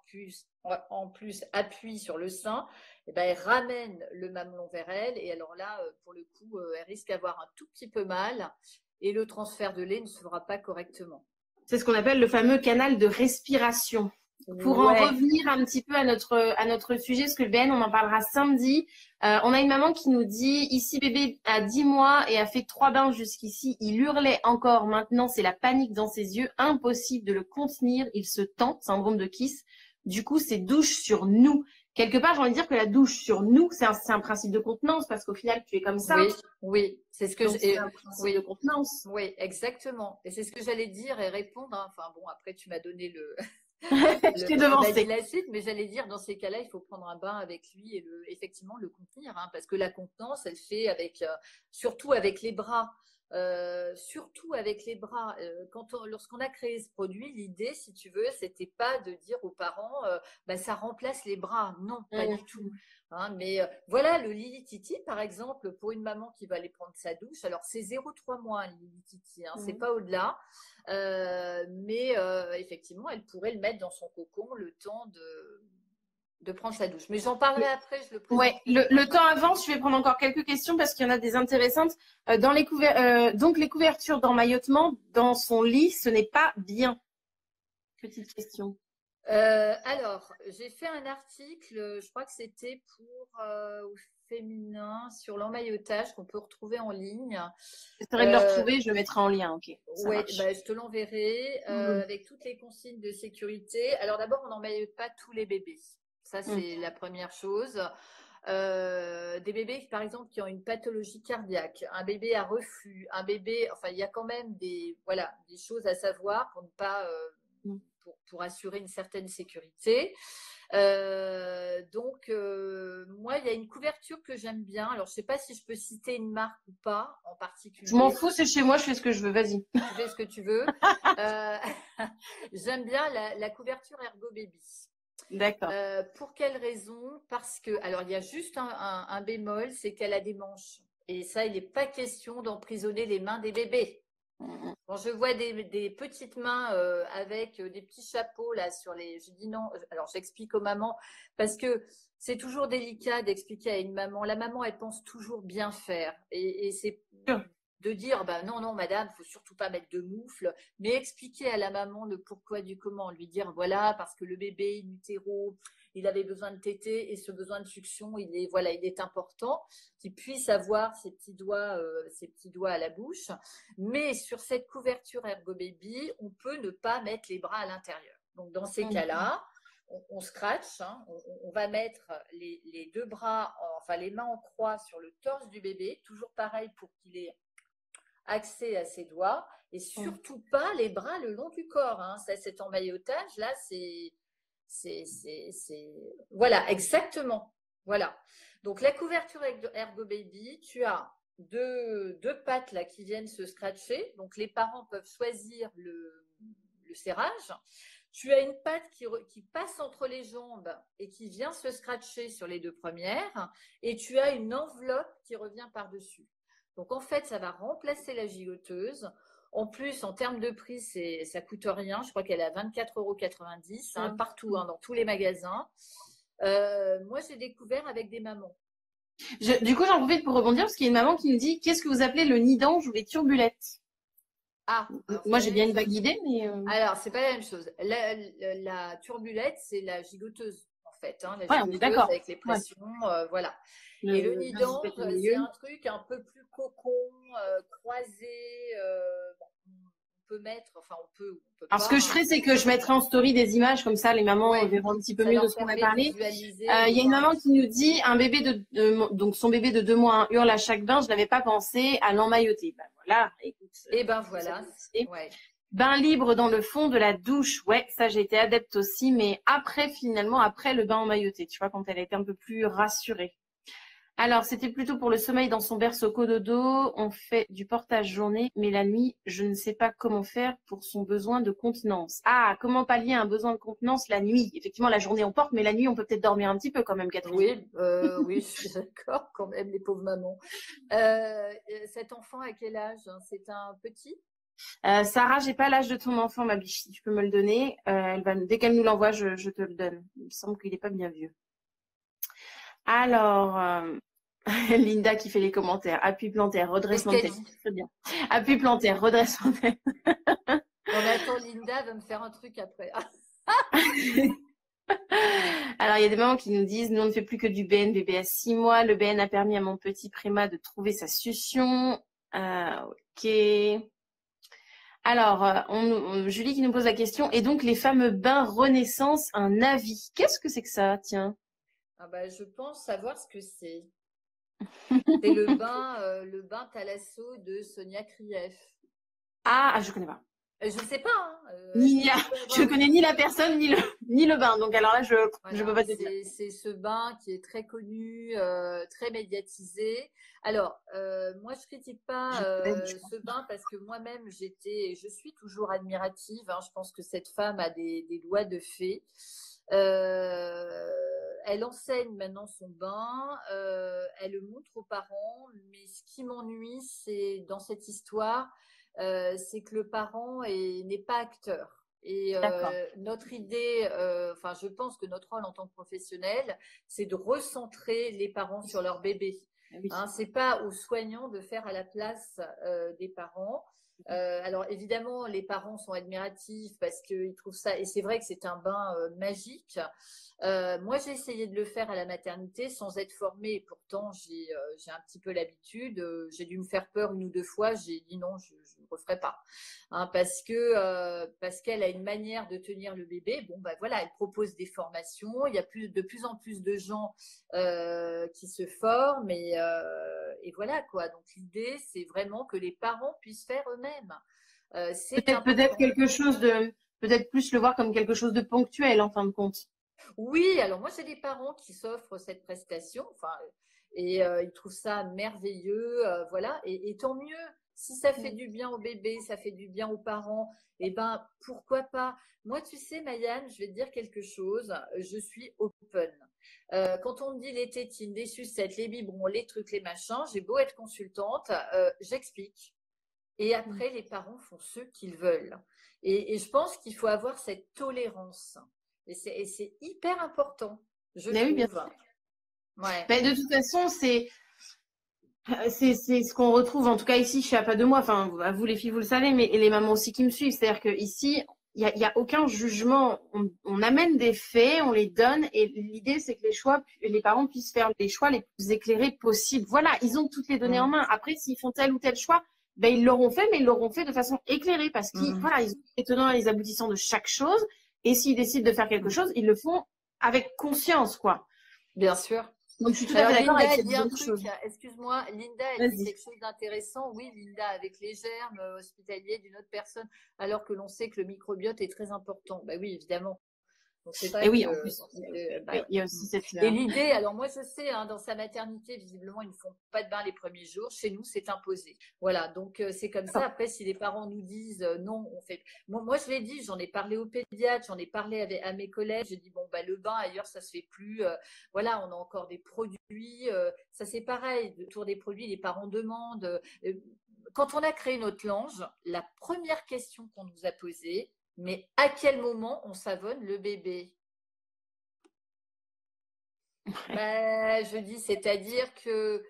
en plus appuie sur le sein, elle ramène le mamelon vers elle. Et alors là, pour le coup, elle risque d'avoir un tout petit peu mal et le transfert de lait ne se fera pas correctement. C'est ce qu'on appelle le fameux canal de respiration. Pour en revenir un petit peu à notre sujet, parce que le BN, on en parlera samedi. On a une maman qui nous dit, ici bébé a 10 mois et a fait 3 bains jusqu'ici. Il hurlait encore. Maintenant, c'est la panique dans ses yeux. Impossible de le contenir. Il se tend, syndrome de Kiss. Du coup, c'est douche sur nous. Quelque part, j'ai envie de dire que la douche sur nous, c'est un principe de contenance parce qu'au final, tu es comme ça. Oui, c'est ce que c'est un principe de contenance. Oui, exactement. Et c'est ce que j'allais dire et répondre. Hein. Enfin bon, après, tu m'as donné le… Je t'ai devancé. La suite, mais j'allais dire, dans ces cas-là, il faut prendre un bain avec lui et effectivement le contenir, hein, parce que la contenance, elle fait surtout avec les bras. Lorsqu'on a créé ce produit, l'idée, si tu veux, c'était pas de dire aux parents, ça remplace les bras. Non, pas du tout. Hein, mais voilà, le Lili Titi, par exemple, pour une maman qui va aller prendre sa douche, alors c'est 0,3 mois, le Lili Titi, hein, c'est pas au-delà. Mais effectivement, elle pourrait le mettre dans son cocon le temps de prendre sa douche. Mais j'en parlerai après, je le présente. Ouais, le temps avance, je vais prendre encore quelques questions parce qu'il y en a des intéressantes. Donc les couvertures d'emmaillotement dans son lit, ce n'est pas bien. Petite question. Alors, j'ai fait un article, je crois que c'était pour au féminin sur l'emmaillotage qu'on peut retrouver en ligne. J'essaierai de le retrouver, je le mettrai en lien, ok. Oui, bah, je te l'enverrai avec toutes les consignes de sécurité. Alors d'abord, on n'emmaillote pas tous les bébés. Ça, c'est la première chose. Des bébés, par exemple, qui ont une pathologie cardiaque, un bébé à reflux, un bébé, enfin, il y a quand même des choses à savoir pour ne pas, pour assurer une certaine sécurité. Donc, moi, il y a une couverture que j'aime bien. Alors, je ne sais pas si je peux citer une marque ou pas en particulier. Je m'en fous, c'est chez moi, je fais ce que je veux, vas-y. Tu fais ce que tu veux. J'aime bien la couverture Ergo Baby. D'accord. Pour quelle raison? Parce que, alors, il y a juste un bémol, c'est qu'elle a des manches. Et ça, il n'est pas question d'emprisonner les mains des bébés. Quand je vois des petites mains avec des petits chapeaux là sur les, je dis non. Alors j'explique aux mamans parce que c'est toujours délicat d'expliquer à une maman. La maman, elle pense toujours bien faire et c'est de dire bah non madame, faut surtout pas mettre de moufle, mais expliquer à la maman le pourquoi du comment, lui dire voilà parce que le bébé in utero, il avait besoin de téter et ce besoin de succion, il est important qu'il puisse avoir ses petits doigts à la bouche. Mais sur cette couverture Ergo Baby, on peut ne pas mettre les bras à l'intérieur. Donc dans ces cas-là, on scratch, hein, on va mettre les deux bras, enfin les mains en croix sur le torse du bébé, toujours pareil pour qu'il ait accès à ses doigts et surtout pas les bras le long du corps. Hein. Cet emmaillotage là, voilà, exactement. Voilà. Donc la couverture Ergo Baby, tu as deux pattes là qui viennent se scratcher. Donc les parents peuvent choisir le serrage. Tu as une patte qui passe entre les jambes et qui vient se scratcher sur les deux premières. Et tu as une enveloppe qui revient par-dessus. Donc en fait, ça va remplacer la gigoteuse. En plus, en termes de prix, ça coûte rien. Je crois qu'elle est à 24,90 € partout, dans tous les magasins. Moi, j'ai découvert avec des mamans. Du coup, j'en profite pour rebondir parce qu'il y a une maman qui nous dit qu'est-ce que vous appelez le nid d'ange ou les turbulettes? Moi, j'ai bien une vague idée, mais. Alors, c'est pas la même chose. La turbulette, c'est la gigoteuse, en fait. Hein, la gigoteuse, on est d'accord. Avec les pressions, voilà. Et le nid d'ange, c'est un truc un peu plus cocon, croisé. On peut mettre, enfin, on peut alors, ce que je ferais, c'est que je mettrai en story des images, comme ça, les mamans verront un petit peu mieux de ce qu'on a parlé. Il y a une maman qui nous dit un bébé donc son bébé de 2 mois hurle à chaque bain, je n'avais pas pensé à l'emmailloter. Ben voilà, écoute. Et ben voilà. Bain libre dans le fond de la douche. Ouais, ça, j'ai été adepte aussi, mais après le bain emmailloté, tu vois, quand elle a été un peu plus rassurée. Alors, c'était plutôt pour le sommeil dans son berceau cododo. On fait du portage journée, mais la nuit, je ne sais pas comment faire pour son besoin de contenance. Ah, comment pallier un besoin de contenance la nuit? Effectivement, la journée, on porte, mais la nuit, on peut peut-être dormir un petit peu quand même, Catherine. Oui, oui, je suis d'accord quand même, les pauvres mamans. Cet enfant, à quel âge? C'est un petit? Sarah, j'ai pas l'âge de ton enfant, ma biche. Si tu peux me le donner, dès qu'elle nous l'envoie, je te le donne. Il me semble qu'il n'est pas bien vieux. Alors, Linda qui fait les commentaires. Appui plantaire, redressement de tête. Très bien. Appui plantaire, redressement de tête. Attends, Linda va me faire un truc après. Alors, il y a des mamans qui nous disent, nous, on ne fait plus que du BN, bébé à 6 mois. Le BN a permis à mon petit Préma de trouver sa succion. Ok. Alors, Julie qui nous pose la question. Et donc, les fameux bains Renaissance, un avis. Qu'est-ce que c'est que ça? Tiens. Ah bah, je pense savoir ce que c'est. C'est le bain Thalasso de Sonia Krief. Ah, je connais pas. Je sais pas. Hein. Je connais ni la personne ni le bain. Donc alors là, je peux pas te dire. C'est ce bain qui est très connu, très médiatisé. Alors, moi, je critique pas ce bain parce que moi-même, je suis toujours admirative. Hein. Je pense que cette femme a des doigts de fée. Elle enseigne maintenant son bain, elle le montre aux parents, mais ce qui m'ennuie, c'est dans cette histoire, c'est que le parent n'est pas acteur. Et D'accord. notre idée, enfin, je pense que notre rôle en tant que professionnel, c'est de recentrer les parents sur leur bébé. Oui. Hein, c'est pas aux soignants de faire à la place des parents. Alors évidemment, les parents sont admiratifs parce qu'ils trouvent ça, et c'est vrai que c'est un bain magique. Moi, j'ai essayé de le faire à la maternité sans être formée. Et pourtant, j'ai un petit peu l'habitude. J'ai dû me faire peur une ou deux fois. J'ai dit non, je ne referai pas. Hein, parce qu'elle a une manière de tenir le bébé. Bon, bah voilà, elle propose des formations. Il y a de plus en plus de gens qui se forment. Et voilà quoi. Donc l'idée, c'est vraiment que les parents puissent faire eux-mêmes. C'est Peut-être important. quelque chose peut-être plus le voir comme quelque chose de ponctuel en fin de compte. Oui, alors moi, j'ai des parents qui s'offrent cette prestation, enfin, et ils trouvent ça merveilleux, voilà, et tant mieux. Si ça fait du bien au bébé, ça fait du bien aux parents, et ben pourquoi pas. Moi, tu sais, Maïane, je vais te dire quelque chose. Je suis open. Quand on me dit les tétines, les sucettes, les biberons, les trucs, les machins, j'ai beau être consultante, j'explique. Et après, les parents font ce qu'ils veulent. Et je pense qu'il faut avoir cette tolérance. Et c'est hyper important, je Mais oui, bien trouve. sûr. Ouais. Mais de toute façon, c'est ce qu'on retrouve, en tout cas ici, chez A Pas de Moi. Enfin, vous les filles, vous le savez, mais et les mamans aussi qui me suivent. C'est-à-dire que ici, il y a aucun jugement. On amène des faits, on les donne, et l'idée, c'est que les parents puissent faire les choix les plus éclairés possibles. Voilà, ils ont toutes les données en Mm, main. Après, s'ils font tel ou tel choix, ben ils l'auront fait, mais ils l'auront fait de façon éclairée parce qu'ils, mm, voilà, ils ont les tenants et les aboutissants de chaque chose. Et s'ils décident de faire quelque mm. chose, ils le font avec conscience, quoi. Bien sûr. Donc, je suis tout à Alors fait d'accord Linda, avec elle cette dit vision un des truc, choses. excuse-moi, Linda, elle dit Vas-y. quelque chose d'intéressant. Oui, Linda, avec les germes hospitaliers d'une autre personne, alors que l'on sait que le microbiote est très important. Bah oui, évidemment. Donc c'est Et vrai oui, que en plus, bah oui, ouais. il y a Mm. aussi cette. Et l'idée, alors moi je sais, hein, dans sa maternité, visiblement ils ne font pas de bain les premiers jours. Chez nous, c'est imposé. Voilà, donc c'est comme ça. Après, si les parents nous disent non, on fait. Moi, je l'ai dit, j'en ai parlé au pédiatre, j'en ai parlé à mes collègues. J'ai dit bon bah le bain ailleurs ça se fait plus. Voilà, on a encore des produits. Ça c'est pareil. Autour des produits, les parents demandent. Quand on a créé notre linge, la première question qu'on nous a posée, mais à quel moment on savonne le bébé? Ben, je dis, c'est-à-dire que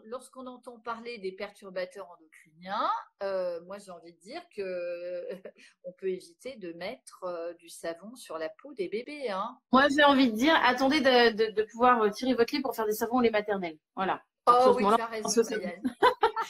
lorsqu'on entend parler des perturbateurs endocriniens, moi j'ai envie de dire que on peut éviter de mettre du savon sur la peau des bébés, hein. Moi, j'ai envie de dire, attendez de pouvoir tirer votre lit pour faire des savons au lait maternel. Voilà. À partir Oh de ce oui, moment-là, tu as on pense raison, au savon. Marianne.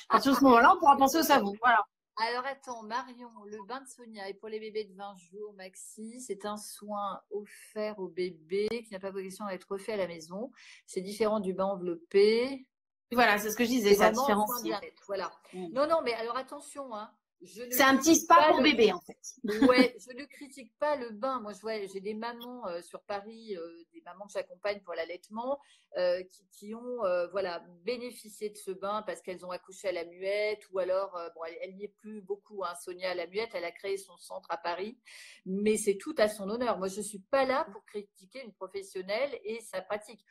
À partir de ce moment-là, on pourra penser au savon. Voilà. Alors attends, Marion, le bain de Sonia est pour les bébés de 20 jours maxi. C'est un soin offert au bébé qui n'a pas vocation à être refait à la maison. C'est différent du bain enveloppé. Voilà, c'est ce que je disais, C'est ça vraiment un soin de différencie. bien-être. Voilà. Mm. Non, non, mais alors attention, hein. Je ne C'est un petit critique spa pas pour le. bébé, en fait. Ouais, je ne critique pas le bain. Moi, je vois, j'ai des mamans sur Paris, des mamans que j'accompagne pour l'allaitement, qui ont, voilà, bénéficié de ce bain parce qu'elles ont accouché à la Muette, ou alors, bon, elle n'y est plus beaucoup, hein, Sonia à la Muette. Elle a créé son centre à Paris, mais c'est tout à son honneur. Moi, je suis pas là pour critiquer une professionnelle et sa pratique.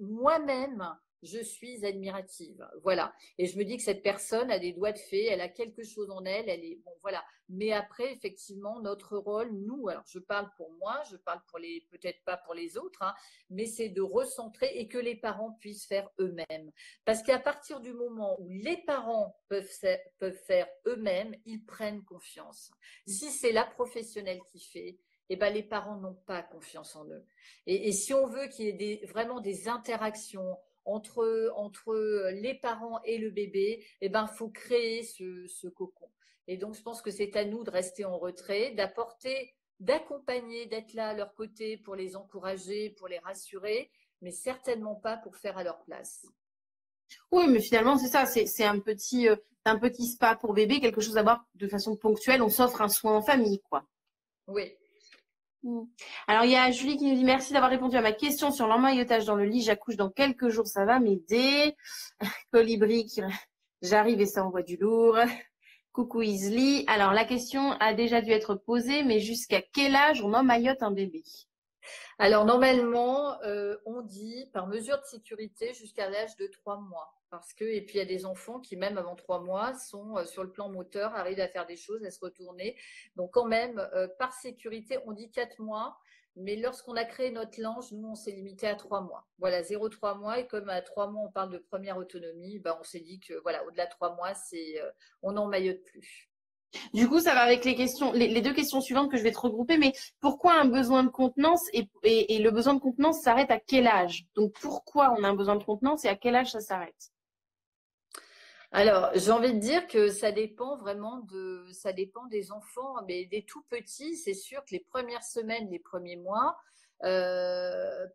Moi-même, je suis admirative. Voilà. Et je me dis que cette personne a des doigts de fée, elle a quelque chose en elle, elle est, bon, voilà. Mais après, effectivement, notre rôle, nous, alors je parle pour moi, je parle pour les, peut-être pas pour les autres, hein, mais c'est de recentrer et que les parents puissent faire eux-mêmes. Parce qu'à partir du moment où les parents peuvent faire eux-mêmes, ils prennent confiance. Si c'est la professionnelle qui fait, eh ben, les parents n'ont pas confiance en eux. Et si on veut qu'il y ait vraiment des interactions entre les parents et le bébé, eh ben, faut créer ce cocon. Et donc, je pense que c'est à nous de rester en retrait, d'accompagner, d'être là à leur côté pour les encourager, pour les rassurer, mais certainement pas pour faire à leur place. Oui, mais finalement, c'est ça. C'est un petit spa pour bébé, quelque chose à voir de façon ponctuelle. On s'offre un soin en famille, quoi. Oui. Alors, il y a Julie qui nous dit merci d'avoir répondu à ma question sur l'emmaillotage dans le lit. J'accouche dans quelques jours, ça va m'aider. Colibri, j'arrive et ça envoie du lourd. Coucou Isli. Alors, la question a déjà dû être posée, mais jusqu'à quel âge on emmaillote un bébé? Alors, normalement, on dit par mesure de sécurité jusqu'à l'âge de 3 mois. Et puis il y a des enfants qui, même avant 3 mois, sont sur le plan moteur, arrivent à faire des choses, à se retourner. Donc quand même, par sécurité, on dit 4 mois, mais lorsqu'on a créé notre lange, nous, on s'est limité à 3 mois. Voilà, 0,3 mois. Et comme à 3 mois, on parle de première autonomie, on s'est dit que voilà, au-delà de 3 mois, on n'emmaillote plus. Du coup, ça va avec les deux questions suivantes que je vais te regrouper. Mais pourquoi un besoin de contenance et le besoin de contenance s'arrête à quel âge? Donc, pourquoi on a un besoin de contenance et à quel âge ça s'arrête? Alors, j'ai envie de dire que ça dépend des enfants, mais des tout petits, c'est sûr que les premières semaines, les premiers mois.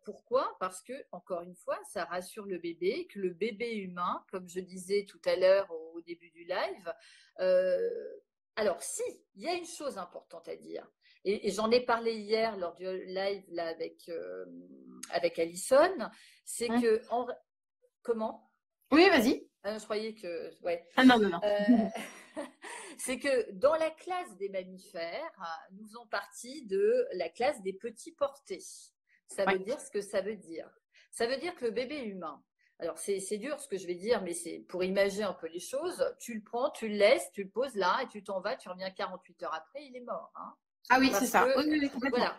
Pourquoi? Parce que, encore une fois, ça rassure le bébé, que le bébé humain, comme je disais tout à l'heure au début du live, euh, alors si, il y a une chose importante à dire, et j'en ai parlé hier lors du live là, avec Alison, c'est que comment? Oui, vas-y. Ah, je croyais que. Ouais. Ah non, non, non. C'est que dans la classe des mammifères, nous faisons partie de la classe des petits portés. Ça veut dire ce que ça veut dire. Ça veut dire que le bébé humain, alors c'est dur ce que je vais dire, mais c'est pour imaginer un peu les choses. Tu le prends, tu le laisses, tu le poses là et tu t'en vas, tu reviens 48 heures après, il est mort. Hein. Ah oui, c'est ça. Oui, complètement. Voilà.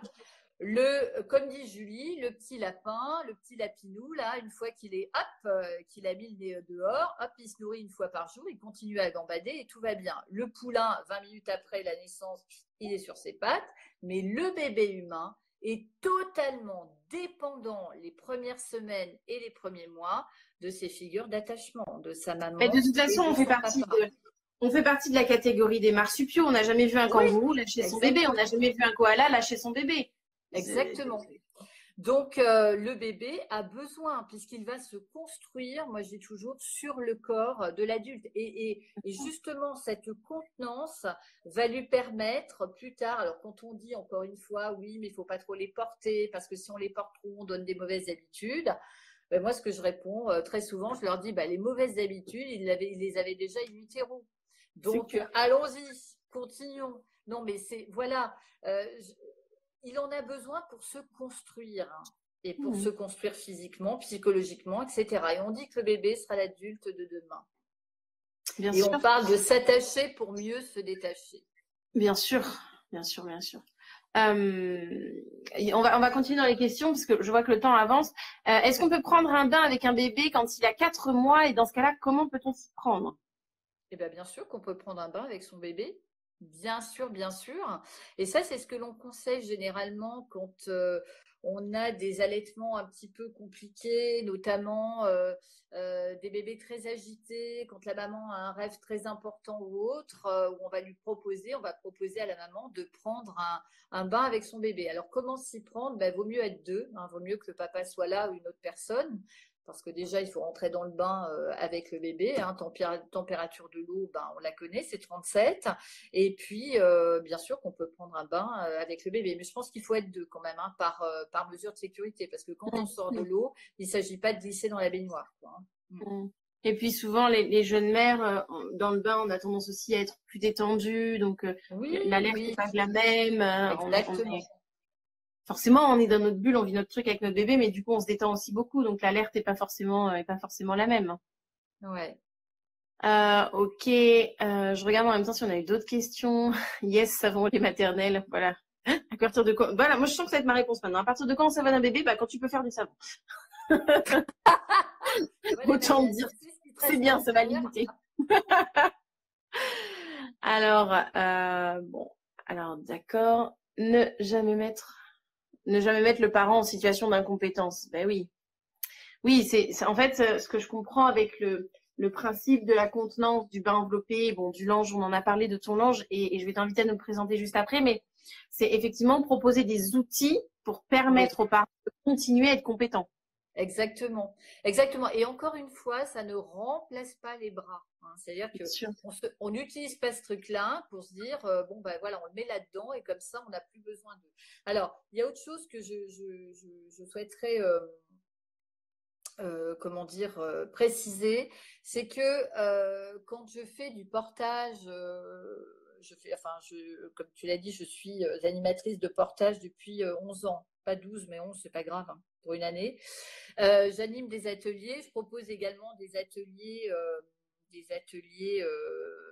Comme dit Julie, le petit lapin, le petit lapinou, là, une fois qu'il a mis le nez dehors, hop, il se nourrit une fois par jour, il continue à gambader et tout va bien. Le poulain, 20 minutes après la naissance, il est sur ses pattes, mais le bébé humain est totalement dépendant les premières semaines et les premiers mois de ses figures d'attachement, de sa maman. Mais de toute façon, on fait partie de la catégorie des marsupiaux. On n'a jamais vu un kangourou lâcher son bébé. On n'a jamais vu un koala lâcher son bébé. Exactement. Donc, le bébé a besoin, puisqu'il va se construire, moi je dis toujours, sur le corps de l'adulte. Et justement, cette contenance va lui permettre plus tard, alors quand on dit encore une fois, oui, mais il ne faut pas trop les porter, parce que si on les porte trop, on donne des mauvaises habitudes. Moi, ce que je réponds très souvent, je leur dis, les mauvaises habitudes, ils les avaient déjà in utero. Donc, allons-y, continuons. Non, mais voilà. Il en a besoin pour se construire et pour se construire physiquement, psychologiquement, etc. Et on dit que le bébé sera l'adulte de demain. Bien sûr. On parle de s'attacher pour mieux se détacher. Bien sûr, bien sûr, bien sûr. On va continuer dans les questions parce que je vois que le temps avance. Est-ce qu'on peut prendre un bain avec un bébé quand il a 4 mois et dans ce cas-là, comment peut-on s'y prendre? Eh bien sûr qu'on peut prendre un bain avec son bébé. Bien sûr, bien sûr. Et ça, c'est ce que l'on conseille généralement quand on a des allaitements un petit peu compliqués, notamment des bébés très agités, quand la maman a un rêve très important ou autre, où on va proposer à la maman de prendre un bain avec son bébé. Alors, comment s'y prendre? Vaut mieux être deux, hein, vaut mieux que le papa soit là ou une autre personne. Parce que déjà, il faut rentrer dans le bain avec le bébé. Hein, température de l'eau, on la connaît, c'est 37. Et puis, bien sûr qu'on peut prendre un bain avec le bébé. Mais je pense qu'il faut être deux quand même, hein, par mesure de sécurité. Parce que quand on sort de l'eau, il ne s'agit pas de glisser dans la baignoire. Quoi, hein. Et puis souvent, les jeunes mères, dans le bain, on a tendance aussi à être plus détendues. Donc, l'alerte n'est pas la même. Exactement. Forcément, on est dans notre bulle, on vit notre truc avec notre bébé, mais du coup, on se détend aussi beaucoup. Donc, l'alerte n'est pas forcément la même. Ouais. Ok. Je regarde en même temps si on a eu d'autres questions. Yes, savon lait maternel. Voilà. À partir de quoi? Voilà, moi, je sens que ça va être ma réponse maintenant. À partir de quand on savonne un bébé? Quand tu peux faire du savon. Autant dire. C'est bien, ça va limiter. Alors, alors, d'accord. Ne jamais mettre le parent en situation d'incompétence. Ben oui. Oui, c'est en fait ce que je comprends avec le principe de la contenance, du bain enveloppé, du lange, on en a parlé de ton lange et je vais t'inviter à nous le présenter juste après, mais c'est effectivement proposer des outils pour permettre aux parents de continuer à être compétents. Exactement, exactement. Et encore une fois, ça ne remplace pas les bras. Hein. C'est-à-dire qu'on n'utilise pas ce truc-là pour se dire voilà, on le met là-dedans et comme ça, on n'a plus besoin d'eux. Alors, il y a autre chose que je souhaiterais préciser, c'est que quand je fais du portage, comme tu l'as dit, je suis animatrice de portage depuis 11 ans, pas 12, mais 11, c'est pas grave. Hein. pour une année. J'anime des ateliers. Je propose également des ateliers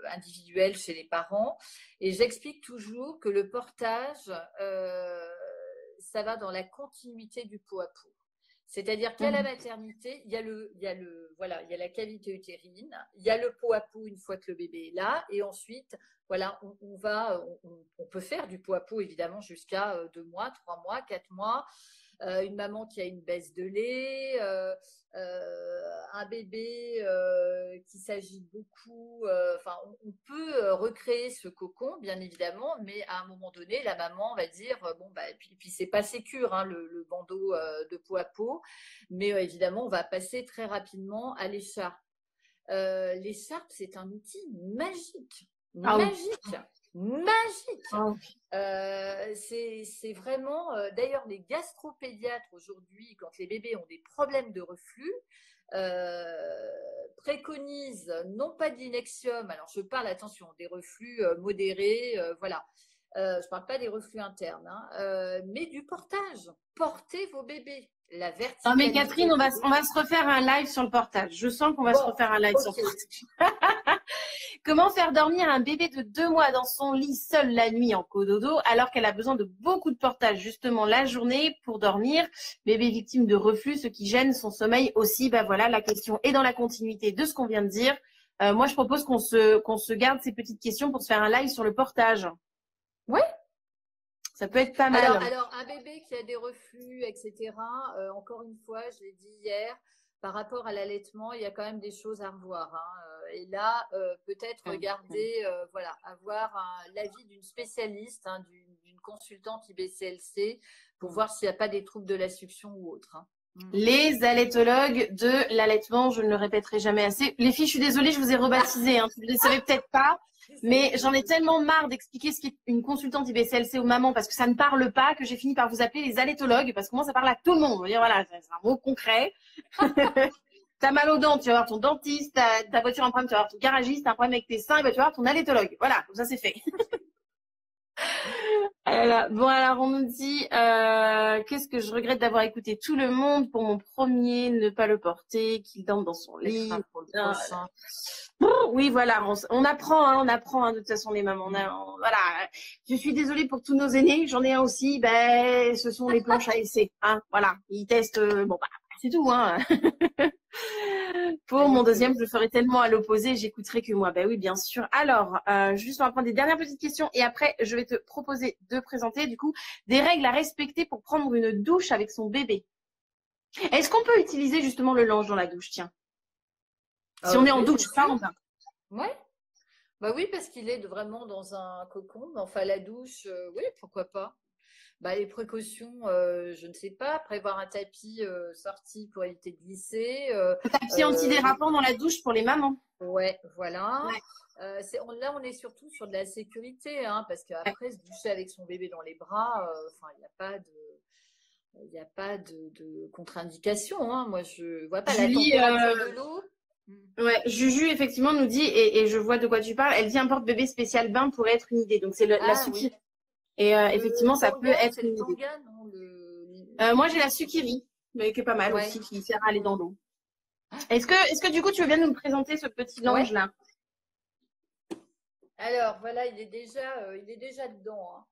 individuels chez les parents. Et j'explique toujours que le portage, ça va dans la continuité du pot à pot. C'est-à-dire qu'à la maternité, il y a la cavité utérine, il y a le pot à pot une fois que le bébé est là, et ensuite, voilà, on peut faire du pot à pot évidemment jusqu'à 2 mois, 3 mois, 4 mois. Une maman qui a une baisse de lait, un bébé qui s'agite beaucoup. Enfin, on peut recréer ce cocon, bien évidemment, mais à un moment donné, la maman va dire bon bah puis c'est pas sécure hein, le bandeau de peau à peau, mais évidemment on va passer très rapidement à l'écharpe. L'écharpe, c'est un outil magique, magique. C'est vraiment d'ailleurs les gastropédiatres aujourd'hui quand les bébés ont des problèmes de reflux préconisent non pas de l'inexium, alors je parle attention des reflux modérés, voilà, je parle pas des reflux internes hein, mais du portage. Portez vos bébés. La verticalité. Non mais Catherine, on va se refaire un live sur le portage. Je sens qu'on va se refaire un live sur le portage. Comment faire dormir un bébé de 2 mois dans son lit seul la nuit en cododo alors qu'elle a besoin de beaucoup de portage justement la journée pour dormir. Bébé victime de reflux, ce qui gêne son sommeil aussi. Bah voilà, la question est dans la continuité de ce qu'on vient de dire. Moi, je propose qu'on se garde ces petites questions pour se faire un live sur le portage. Ouais. Ça peut être pas mal. Alors, un bébé qui a des reflux, etc., encore une fois, je l'ai dit hier, par rapport à l'allaitement, il y a quand même des choses à revoir. Hein. Et là, peut-être regarder, voilà, avoir l'avis d'une spécialiste, hein, d'une consultante IBCLC, pour voir s'il n'y a pas des troubles de la succion ou autre. Hein. Les allaitologues de l'allaitement, je ne le répéterai jamais assez. Les filles, je suis désolée, je vous ai rebaptisé. Hein. Vous ne le savez peut-être pas. Mais j'en ai tellement marre d'expliquer ce qu'est une consultante IBCLC aux mamans parce que ça ne parle pas que j'ai fini par vous appeler les allaitologues parce que moi ça parle à tout le monde. Vous dire, voilà, c'est un mot concret. T'as mal aux dents, tu vas voir ton dentiste. Ta voiture a un problème, tu vas voir ton garagiste. T'as un problème avec tes seins, et ben, tu vas voir ton allaitologue. Voilà, comme ça c'est fait. Bon alors on nous dit qu'est-ce que je regrette d'avoir écouté tout le monde pour mon premier, ne pas le porter, qu'il dorme dans son lit. Oui, voilà, on apprend, hein, de toute façon les mamans. Voilà, je suis désolée pour tous nos aînés, j'en ai un aussi. Ben, ce sont les planches à essai, hein. Voilà, ils testent. Bon, bah, c'est tout, hein. Pour mon deuxième, je le ferai tellement à l'opposé, j'écouterai que moi. Ben oui, bien sûr. Alors, juste on va prendre des dernières petites questions et après, je vais te proposer de présenter du coup des règles à respecter pour prendre une douche avec son bébé. Est-ce qu'on peut utiliser justement le linge dans la douche, tiens? Si on est en douche, pas en bain. Ouais. Bah oui, parce qu'il est vraiment dans un cocon. Enfin, la douche, oui, pourquoi pas. Bah, les précautions, je ne sais pas. Prévoir un tapis sorti pour éviter de glisser. Un tapis antidérapant dans la douche pour les mamans. Ouais, voilà. Ouais. Là, on est surtout sur de la sécurité, hein, parce qu'après, se doucher avec son bébé dans les bras, enfin, il n'y a pas de contre-indication. Hein. Moi, je vois pas Julie, la température de l'eau. Ouais, Juju effectivement nous dit et je vois de quoi tu parles. Elle dit un porte-bébé spécial bain pourrait être une idée. Donc c'est la Sukiri. Oui. Et effectivement ça peut être une idée. Tanga, non, moi j'ai la Sukiri, mais qui est pas mal aussi, qui sert à aller dans l'eau. Est-ce que du coup tu veux bien nous présenter ce petit linge là? Alors voilà, il est déjà dedans. Hein.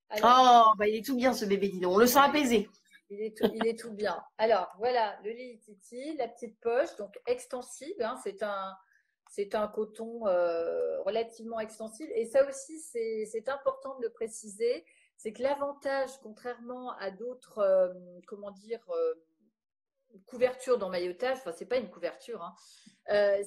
Alors, bah il est tout bien ce bébé, dis donc. On le sent apaisé. Il est tout bien. Alors, voilà, le Lily Titi, la petite poche, donc extensible. Hein, c'est un coton relativement extensible. Et ça aussi, c'est important de le préciser. C'est que l'avantage, contrairement à d'autres, couvertures d'emmaillotage, enfin, c'est pas une couverture, hein,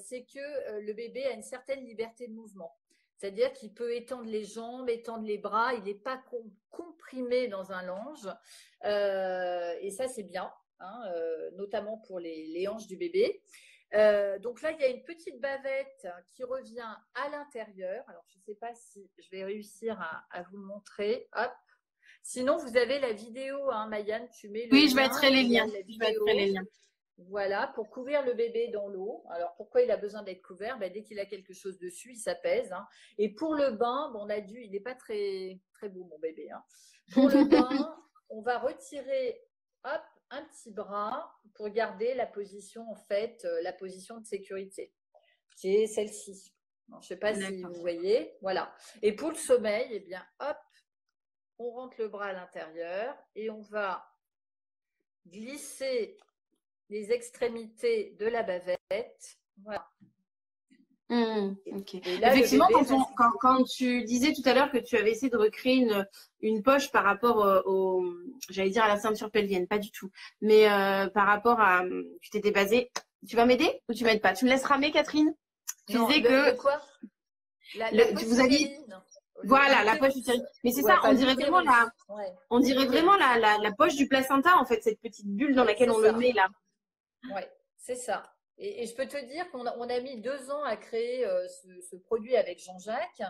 c'est que le bébé a une certaine liberté de mouvement. C'est-à-dire qu'il peut étendre les jambes, étendre les bras, il n'est pas comprimé dans un linge. Et ça, c'est bien, hein, notamment pour les hanches du bébé. Donc là, il y a une petite bavette qui revient à l'intérieur. Alors, je ne sais pas si je vais réussir à vous le montrer. Hop. Sinon, vous avez la vidéo, hein, Maïane, tu mets le lien. Oui, je mettrai les liens. Voilà, pour couvrir le bébé dans l'eau. Alors, pourquoi il a besoin d'être couvert? Dès qu'il a quelque chose dessus, il s'apaise. Hein. Et pour le bain, il n'est pas très, très beau, mon bébé. Hein. Pour le bain, on va retirer un petit bras pour garder la position, en fait, la position de sécurité, qui est celle-ci. Je ne sais pas si vous voyez. Voilà. Et pour le sommeil, eh bien, hop, on rentre le bras à l'intérieur et on va glisser les extrémités de la bavette. Voilà. Ok. Là, effectivement, quand tu disais tout à l'heure que tu avais essayé de recréer une poche par rapport j'allais dire à la ceinture pelvienne, pas du tout, mais par rapport à, tu t'étais basée. Tu vas m'aider ou tu m'aides pas? Tu me laisses ramer, Catherine? Tu disais que quoi vous aviez, voilà, la poche utérine. Mais c'est ça, on dirait vraiment on dirait vraiment la poche du placenta en fait, cette petite bulle dans laquelle on le met là. Ouais, c'est ça. Et je peux te dire qu'on a mis 2 ans à créer ce produit avec Jean-Jacques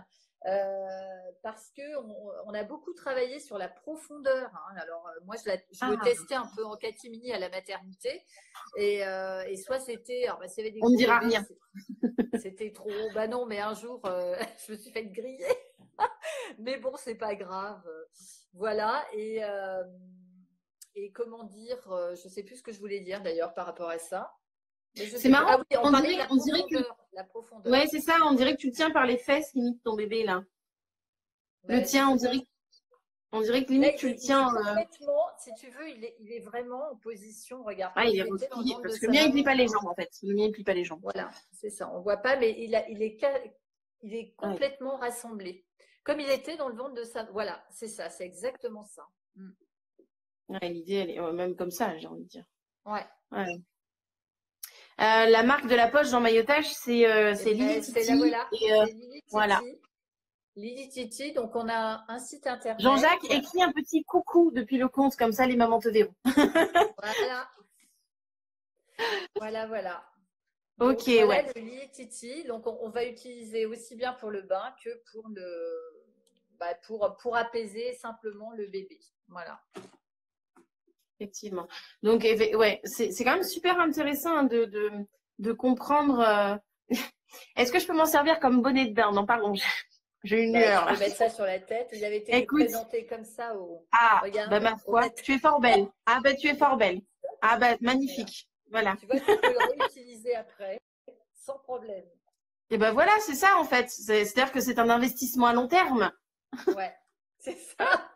parce qu'on a beaucoup travaillé sur la profondeur. Hein. Alors, moi, je le testais un peu en catimini à la maternité. Et soit c'était… On ne dira rien. C'était trop… Bah non, mais un jour, je me suis fait griller. Mais bon, c'est pas grave. Voilà. Et comment dire, je ne sais plus ce que je voulais dire d'ailleurs par rapport à ça. C'est marrant. Ah oui, on dirait que la profondeur. Ouais, c'est ça. On dirait que tu le tiens par les fesses, limite ton bébé là. Le tien, on dirait que limite tu le tiens. Complètement, si tu veux, il est vraiment en position. Regarde. Ah, il est replié parce que le mien il plie pas les jambes en fait. Le mien il plie pas les jambes. Voilà, c'est ça. On voit pas, mais il est complètement rassemblé, comme il était dans le ventre de sa. Voilà, c'est ça, c'est exactement ça. Ouais, l'idée, elle est même comme ça, j'ai envie de dire. Ouais. La marque de la poche d'emmaillotage, c'est Lily Titi. C'est là, voilà. Lily Titi, donc on a un site internet. Jean-Jacques, écris un petit coucou depuis le compte, comme ça les mamans te verront. Voilà. Ok, donc, ouais. Le Lily Titi, donc on va utiliser aussi bien pour le bain que pour pour apaiser simplement le bébé. Voilà. Effectivement. Donc, ouais, c'est quand même super intéressant hein, de comprendre. Est-ce que je peux m'en servir comme bonnet de bain? Non, pardon, j'ai une lueur. Je vais mettre ça sur la tête. Il avait été présenté comme ça regarde, ma foi, tu es fort belle. Ah, tu es fort belle. Ah, magnifique. Voilà. Tu vois, tu peux le réutiliser après, sans problème. Et voilà, c'est ça en fait. C'est-à-dire que c'est un investissement à long terme. Ouais, c'est ça.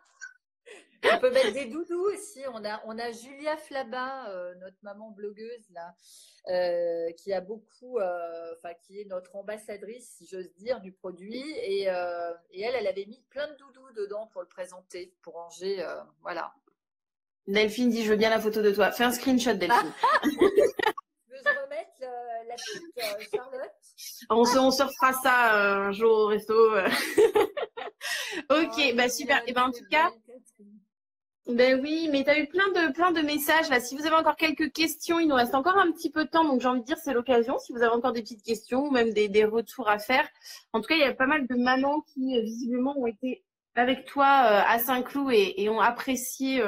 On peut mettre des doudous aussi. On a Julia Flaba, notre maman blogueuse là, qui a beaucoup, qui est notre ambassadrice, si j'ose dire, du produit. Et elle avait mis plein de doudous dedans pour le présenter, pour ranger, voilà. Delphine dit, je veux bien la photo de toi. Fais un screenshot, Delphine. Tu veux se remettre la petite Charlotte? On se refera ça un jour au resto. Ok, super. Et en tout cas. Ben oui, mais tu as eu plein de messages là. Si vous avez encore quelques questions, il nous reste encore un petit peu de temps, donc j'ai envie de dire c'est l'occasion. Si vous avez encore des petites questions ou même des retours à faire. En tout cas, il y a pas mal de mamans qui visiblement ont été avec toi à Saint-Cloud et ont apprécié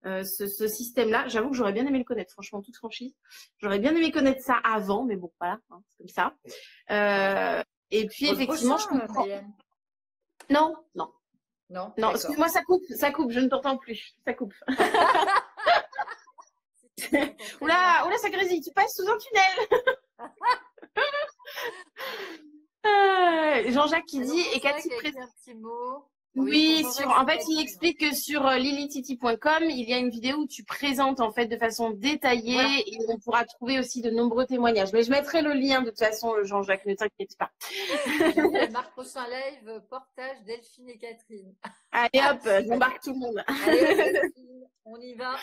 ce système-là. J'avoue que j'aurais bien aimé le connaître, franchement, toute franchise. J'aurais bien aimé connaître ça avant, mais bon, voilà, hein, c'est comme ça. Et puis effectivement, je comprends. Non. Non, excuse-moi, ça coupe, je ne t'entends plus, ça coupe. Oula, ça grésille, tu passes sous un tunnel. Jean-Jacques qui dit, et Cathy un petit mot. Oui, en fait, il explique que sur lilytiti.com, il y a une vidéo où tu présentes en fait de façon détaillée et on pourra trouver aussi de nombreux témoignages. Mais je mettrai le lien de toute façon, Jean-Jacques, ne t'inquiète pas. Marc, prochain live, portage Delphine et Catherine. Allez hop, j'embarque tout le monde. Allez, on y va.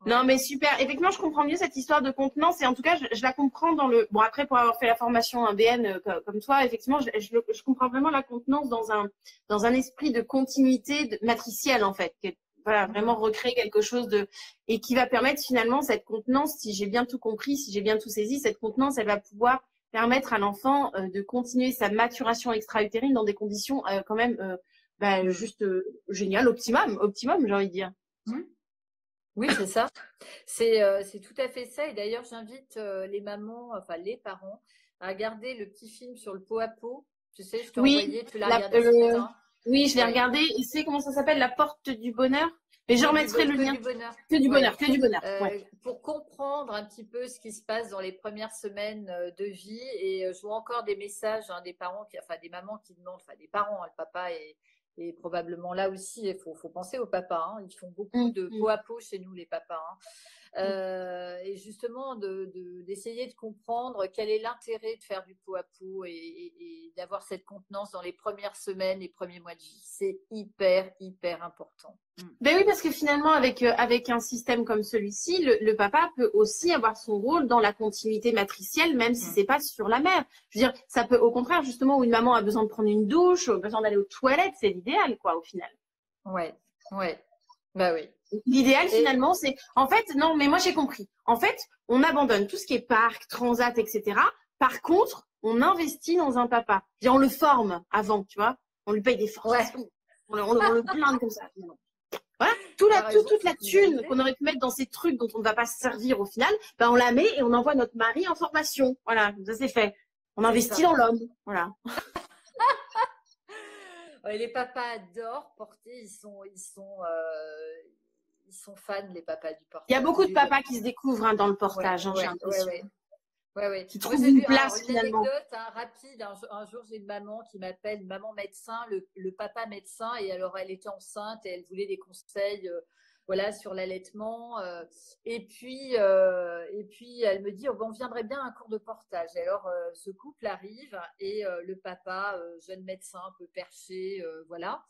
Non, mais super. Effectivement, je comprends mieux cette histoire de contenance et en tout cas, je la comprends dans le… Bon, après, pour avoir fait la formation ABN comme toi, effectivement, je comprends vraiment la contenance dans un esprit de continuité matricielle, en fait. Voilà, vraiment recréer quelque chose et qui va permettre finalement cette contenance, si j'ai bien tout compris, si j'ai bien tout saisi, cette contenance, elle va pouvoir permettre à l'enfant de continuer sa maturation extra-utérine dans des conditions quand même juste géniales, optimum, j'ai envie de dire. Oui, c'est ça. C'est tout à fait ça. Et d'ailleurs, j'invite les mamans, enfin les parents, à regarder le petit film sur le pot à pot. Tu sais, je t'ai envoyé, tu l'as regardé ce matin. Oui, je l'ai regardé. Et c'est comment ça s'appelle? La porte du bonheur? Mais je remettrai le lien. Que du bonheur. Que du bonheur, que du bonheur. Pour comprendre un petit peu ce qui se passe dans les premières semaines de vie. Et je vois encore des messages des parents, des mamans qui demandent, des parents, le papa est probablement là aussi. Il faut penser au papa. Hein. Ils font beaucoup de peau à peau chez nous, les papas. Hein. Et justement d'essayer de comprendre quel est l'intérêt de faire du pot à pot et d'avoir cette contenance dans les premières semaines, les premiers mois de vie. C'est hyper important. Ben oui, parce que finalement, avec un système comme celui-ci, le papa peut aussi avoir son rôle dans la continuité matricielle, même si c'est pas sur la mère. Je veux dire, ça peut au contraire, justement, où une maman a besoin de prendre une douche, a besoin d'aller aux toilettes, c'est l'idéal, quoi, au final. Ouais. Bah oui. L'idéal, finalement, c'est... En fait, non, mais moi, j'ai compris. En fait, on abandonne tout ce qui est parc, transat, etc. Par contre, on investit dans un papa. Et on le forme avant, tu vois. On lui paye des formations. Ouais. On le blinde comme ça, finalement. Voilà. Toute la thune qu'on aurait pu mettre dans ces trucs dont on ne va pas se servir au final, ben on la met et on envoie notre mari en formation. Voilà, ça c'est fait. On investit dans l'homme. Voilà. Les papas adorent porter, ils sont fans, les papas du portage. Il y a beaucoup de papas qui se découvrent dans le portage, j'ai l'impression. Ouais. Qui trouvent une place finalement. Une anecdote rapide. Un jour, j'ai une maman qui m'appelle, une maman médecin, le papa médecin, et alors elle était enceinte et elle voulait des conseils. Sur l'allaitement. Et puis, elle me dit, on viendrait bien à un cours de portage. Et alors, ce couple arrive et le papa, jeune médecin, un peu perché, voilà.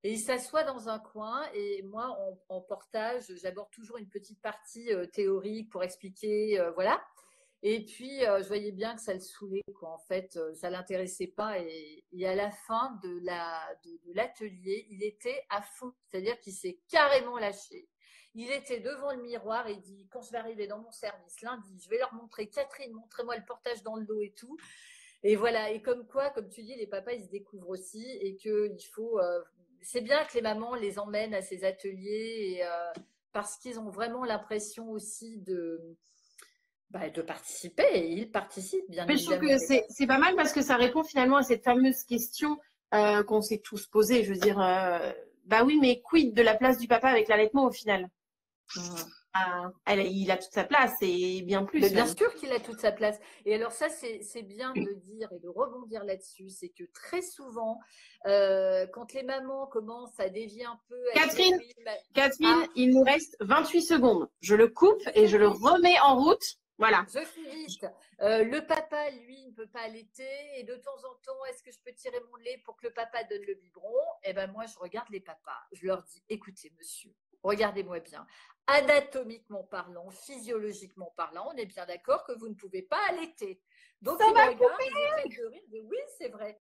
Et il s'assoit dans un coin et moi, en portage, j'aborde toujours une petite partie théorique pour expliquer, voilà. Et puis, je voyais bien que ça le saoulait, quoi. En fait, ça l'intéressait pas. Et à la fin de l'atelier, il était à fond. C'est-à-dire qu'il s'est carrément lâché. Il était devant le miroir et dit, quand je vais arriver dans mon service lundi, je vais leur montrer, Catherine, montrez-moi le portage dans le dos et tout. Et voilà. Et comme quoi, comme tu dis, les papas, ils se découvrent aussi et qu'il faut... c'est bien que les mamans les emmènent à ces ateliers parce qu'ils ont vraiment l'impression aussi de participer, et ils participent bien évidemment. Mais je trouve que c'est pas mal parce que ça répond finalement à cette fameuse question qu'on s'est tous posée. Je veux dire, bah oui, mais quid de la place du papa avec l'allaitement au final? Il a toute sa place et bien plus. Mais bien sûr qu'il a toute sa place. Et alors ça, c'est bien de le dire et de rebondir là-dessus. C'est que très souvent, quand les mamans commencent à dévier un peu... Catherine, il nous reste 28 secondes. Je le coupe et je le remets en route. Voilà. Je fais vite. Le papa, lui, ne peut pas allaiter. Et de temps en temps, est-ce que je peux tirer mon lait pour que le papa donne le biberon? Eh ben moi, je regarde les papas. Je leur dis, écoutez, monsieur, regardez-moi bien. Anatomiquement parlant, physiologiquement parlant, on est bien d'accord que vous ne pouvez pas allaiter. Donc, ça va couper. Ils essayent de rire. Oui, c'est vrai.